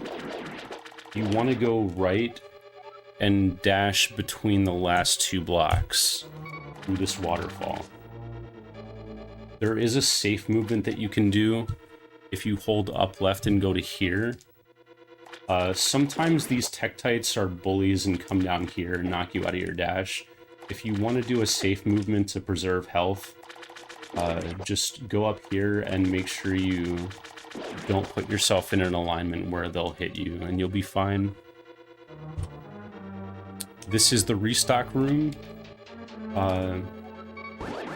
you want to go right and dash between the last 2 blocks through this waterfall. There is a safe movement that you can do if you hold up left and go to here. Sometimes these Tektites are bullies and come down here and knock you out of your dash. If you want to do a safe movement to preserve health, just go up here and make sure you don't put yourself in an alignment where they'll hit you, and you'll be fine. This is the restock room.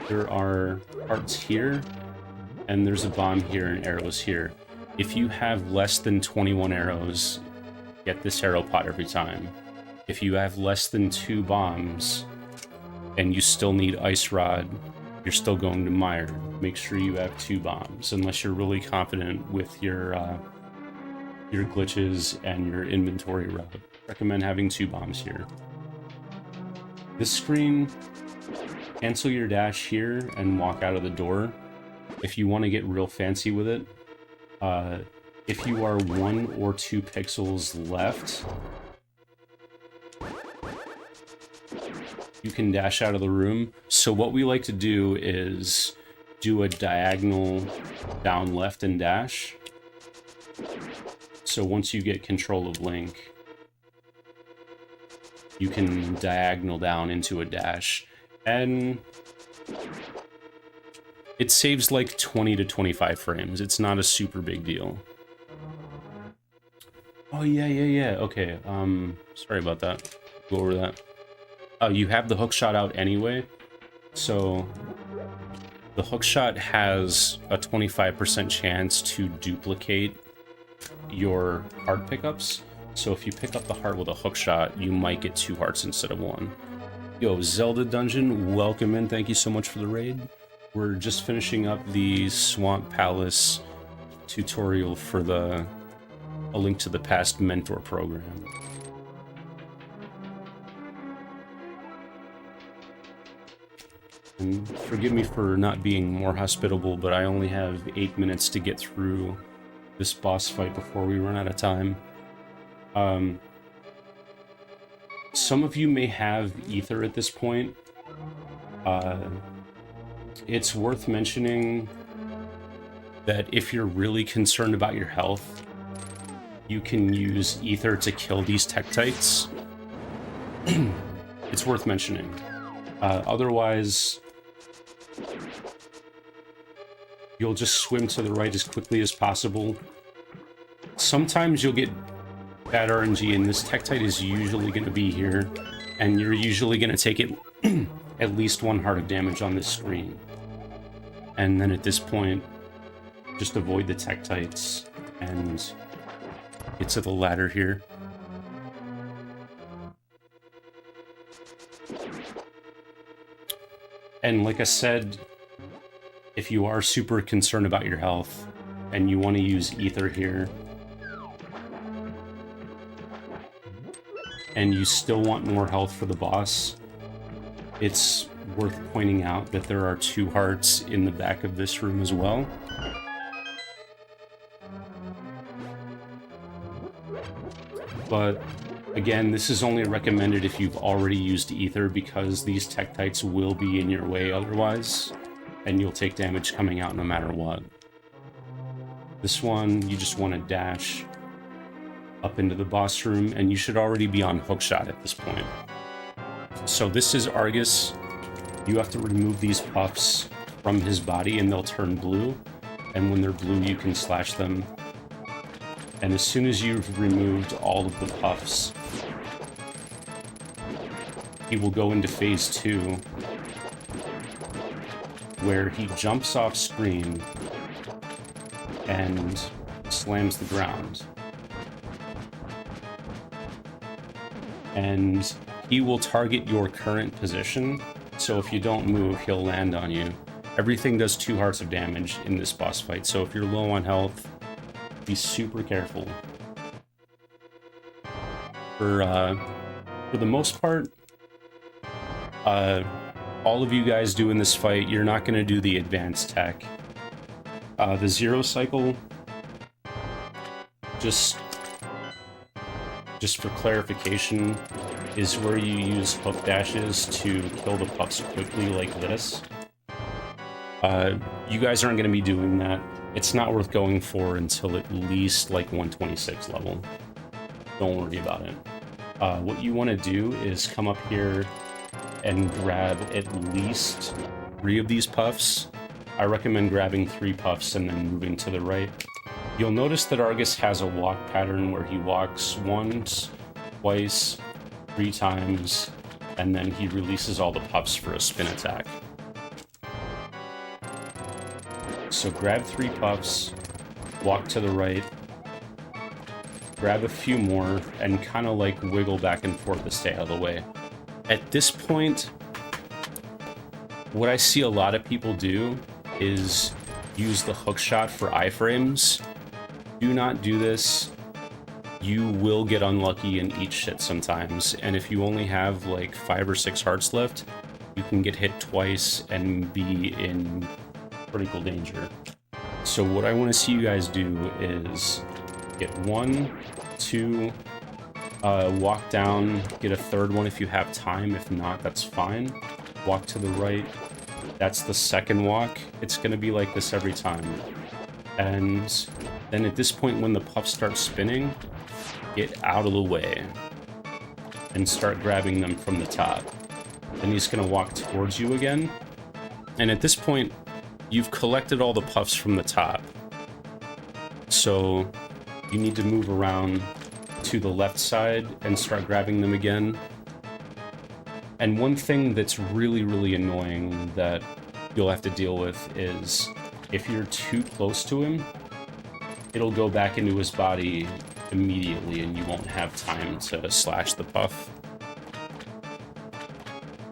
There are parts here, and there's a bomb here and arrows here. If you have less than 21 arrows, get this arrow pot every time. If you have less than 2 bombs and you still need ice rod, you're still going to mire. Make sure you have 2 bombs, unless you're really confident with your glitches and your inventory route. Recommend having 2 bombs here. This screen, cancel your dash here and walk out of the door. If you want to get real fancy with it, if you are 1 or 2 pixels left, you can dash out of the room. So what we like to do is do a diagonal down left and dash. So once you get control of Link, you can diagonal down into a dash, and it saves like 20 to 25 frames. It's not a super big deal. Oh, yeah. Okay, sorry about that. Go over that. You have the hookshot out anyway, so the hookshot has a 25% chance to duplicate your heart pickups. So if you pick up the heart with a hookshot, you might get 2 hearts instead of 1. Yo, Zelda Dungeon, welcome in. Thank you so much for the raid. We're just finishing up the Swamp Palace tutorial for A Link to the Past mentor program. And forgive me for not being more hospitable, but I only have 8 minutes to get through this boss fight before we run out of time. Some of you may have ether at this point. It's worth mentioning that if you're really concerned about your health, you can use ether to kill these tektites. It's worth mentioning. Otherwise, you'll just swim to the right as quickly as possible. Sometimes you'll get bad RNG, and this tektite is usually going to be here, and you're usually going to take it at least 1 heart of damage on this screen. And then at this point, just avoid the tektites and get to the ladder here. And like I said, if you are super concerned about your health and you want to use ether here, and you still want more health for the boss, it's worth pointing out that there are 2 hearts in the back of this room as well. But again, this is only recommended if you've already used ether, because these tektites will be in your way otherwise, and you'll take damage coming out no matter what. This one, you just want to dash up into the boss room, and you should already be on hookshot at this point. So this is Argus. You have to remove these puffs from his body and they'll turn blue, and when they're blue you can slash them. And as soon as you've removed all of the puffs, he will go into phase 2, where he jumps off screen and slams the ground. And he will target your current position, so if you don't move, he'll land on you. Everything does 2 hearts of damage in this boss fight, so if you're low on health, be super careful. For the most part, all of you guys doing this fight, you're not going to do the advanced tech. The 0 cycle, just for clarification, is where you use hook dashes to kill the puffs quickly like this. You guys aren't going to be doing that. It's not worth going for until at least like 126 level. Don't worry about it. What you want to do is come up here and grab at least 3 of these puffs. I recommend grabbing 3 puffs and then moving to the right. You'll notice that Argus has a walk pattern where he walks once, twice, 3 times, and then he releases all the puffs for a spin attack. So grab 3 puffs, walk to the right, grab a few more, and kind of like wiggle back and forth to stay out of the way. At this point, what I see a lot of people do is use the hook shot for iframes. Do not do this. You will get unlucky and eat shit sometimes, and if you only have like 5 or 6 hearts left, you can get hit twice and be in critical danger. So what I want to see you guys do is get 1, 2, walk down, get a third one if you have time. If not, that's fine. Walk to the right. That's the second walk. It's going to be like this every time. And then at this point, when the puffs start spinning, get out of the way and start grabbing them from the top. Then he's going to walk towards you again. And at this point, you've collected all the puffs from the top. So you need to move around to the left side and start grabbing them again. And one thing that's really, really annoying that you'll have to deal with is if you're too close to him, it'll go back into his body immediately and you won't have time to slash the puff.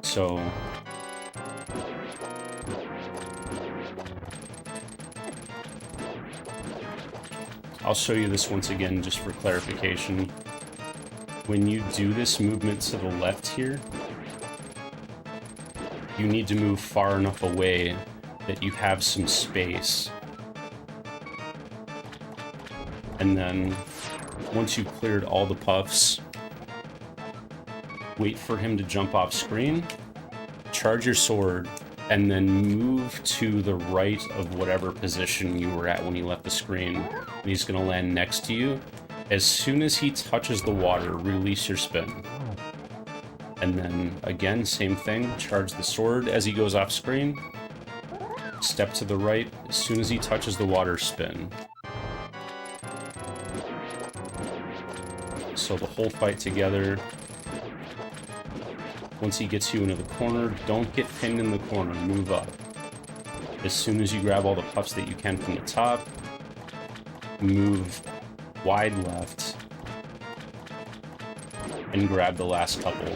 So I'll show you this once again just for clarification. When you do this movement to the left here, you need to move far enough away that you have some space. And then once you've cleared all the puffs, wait for him to jump off screen, charge your sword, and then move to the right of whatever position you were at when he left the screen. And he's going to land next to you. As soon as he touches the water, release your spin. And then, again, same thing, charge the sword as he goes off screen. Step to the right, as soon as he touches the water, spin. So the whole fight together. Once he gets you into the corner, don't get pinned in the corner, move up. As soon as you grab all the puffs that you can from the top, move wide left, and grab the last couple.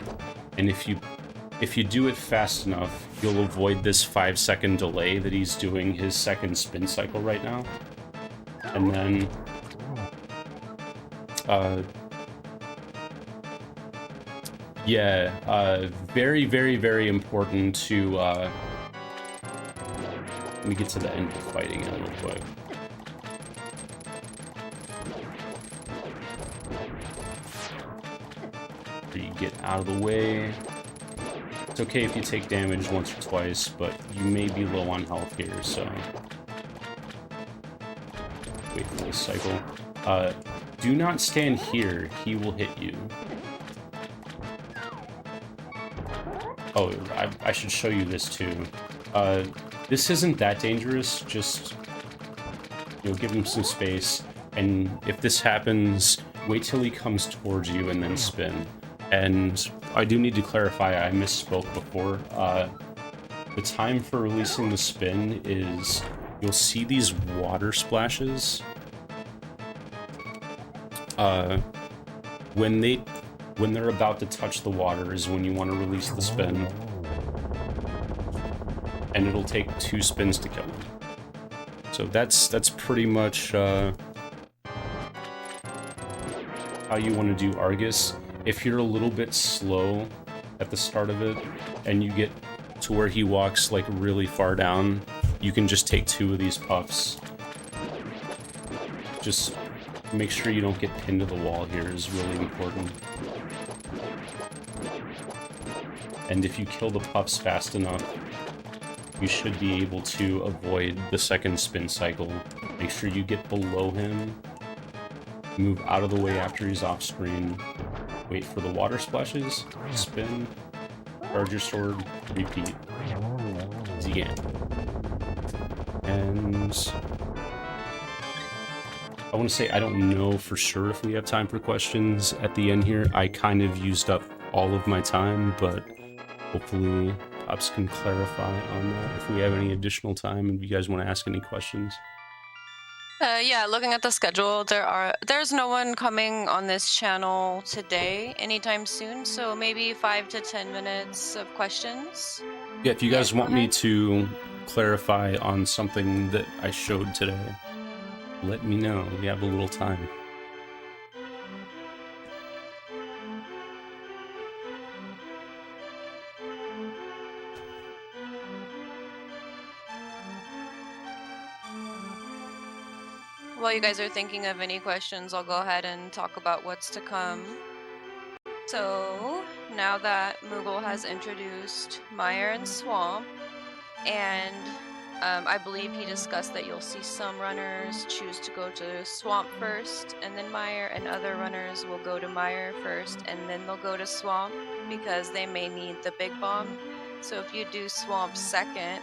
And if you do it fast enough, you'll avoid this 5-second delay that he's doing his second spin cycle right now. And then very, very, very important to let me get to the end of the fight again real quick. You get out of the way. It's okay if you take damage once or twice, but you may be low on health here, so wait for this cycle. Do not stand here, he will hit you. Oh, I should show you this too. This isn't that dangerous, just give him some space, and if this happens, wait till he comes towards you and then spin. And I do need to clarify, I misspoke before. The time for releasing the spin is, you'll see these water splashes. When they're about to touch the water is when you want to release the spin. And it'll take 2 spins to kill him. So that's pretty much how you want to do Argus. If you're a little bit slow at the start of it, and you get to where he walks like really far down, you can just take 2 of these puffs. Just make sure you don't get pinned to the wall here is really important. And if you kill the puffs fast enough, you should be able to avoid the second spin cycle. Make sure you get below him, move out of the way after he's off screen, wait for the water splashes, spin, charge your sword, repeat. Easy game. And I want to say I don't know for sure if we have time for questions at the end here. I kind of used up all of my time, but hopefully Pops can clarify on that if we have any additional time and if you guys want to ask any questions. Yeah, looking at the schedule, there's no one coming on this channel today anytime soon, so maybe 5 to 10 minutes of questions. Yeah, if you Yeah, guys go want me ahead. to clarify on something that I showed today, let me know. We have a little time. While you guys are thinking of any questions, I'll go ahead and talk about what's to come. So, now that Moogle has introduced Mire and Swamp, and I believe he discussed that you'll see some runners choose to go to Swamp first and then Mire, and other runners will go to Mire first and then they'll go to Swamp because they may need the big bomb. So if you do Swamp second,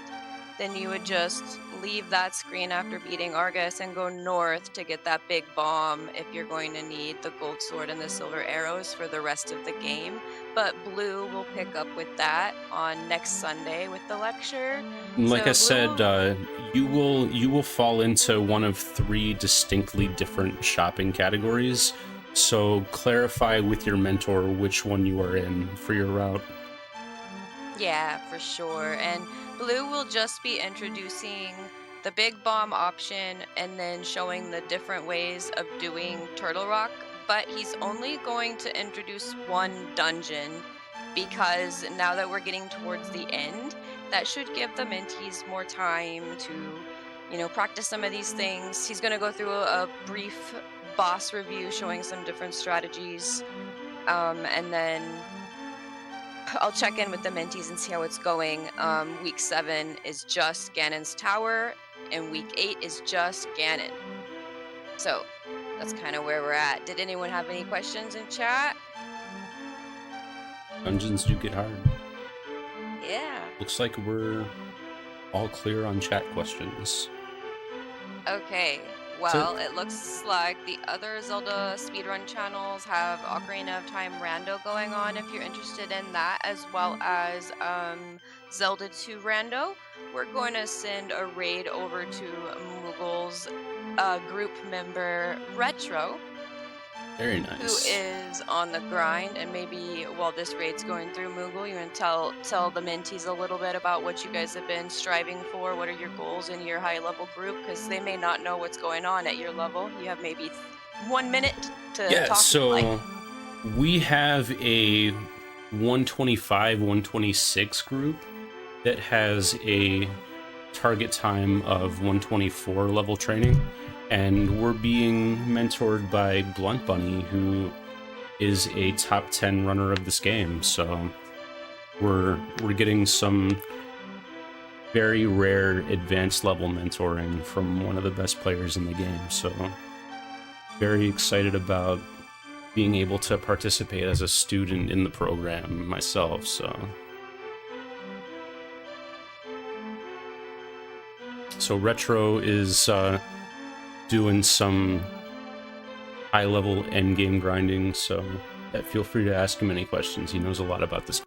then you would just leave that screen after beating Argus and go north to get that big bomb if you're going to need the gold sword and the silver arrows for the rest of the game. But Blue will pick up with that on next Sunday with the lecture. Like I So Blue said, you will fall into one of 3 distinctly different shopping categories. So clarify with your mentor which one you are in for your route. Yeah, for sure. And Blue will just be introducing the big bomb option and then showing the different ways of doing Turtle Rock, but he's only going to introduce one dungeon because now that we're getting towards the end, that should give the mentees more time to, practice some of these things. He's going to go through a brief boss review showing some different strategies, and then I'll check in with the mentees and see how it's going. Week 7 is just Ganon's Tower, and week 8 is just Ganon. So that's kind of where we're at. Did anyone have any questions in chat? Dungeons do get hard. Yeah. Looks like we're all clear on chat questions. Okay. Well, it looks like the other Zelda speedrun channels have Ocarina of Time Rando going on if you're interested in that, as well as Zelda 2 Rando. We're going to send a raid over to Moogle's group member Retro, Very nice. who is on the grind, and maybe while this raid's going through Moogle, you can tell the mentees a little bit about what you guys have been striving for. What are your goals in your high level group? Because they may not know what's going on at your level. You have maybe 1 minute to talk. So we have a 125, 126 group that has a target time of 124 level training. And we're being mentored by Blunt Bunny, who is a top 10 runner of this game. So we're getting some very rare advanced level mentoring from one of the best players in the game. So very excited about being able to participate as a student in the program myself. So Retro is doing some high-level endgame grinding, so feel free to ask him any questions. He knows a lot about this.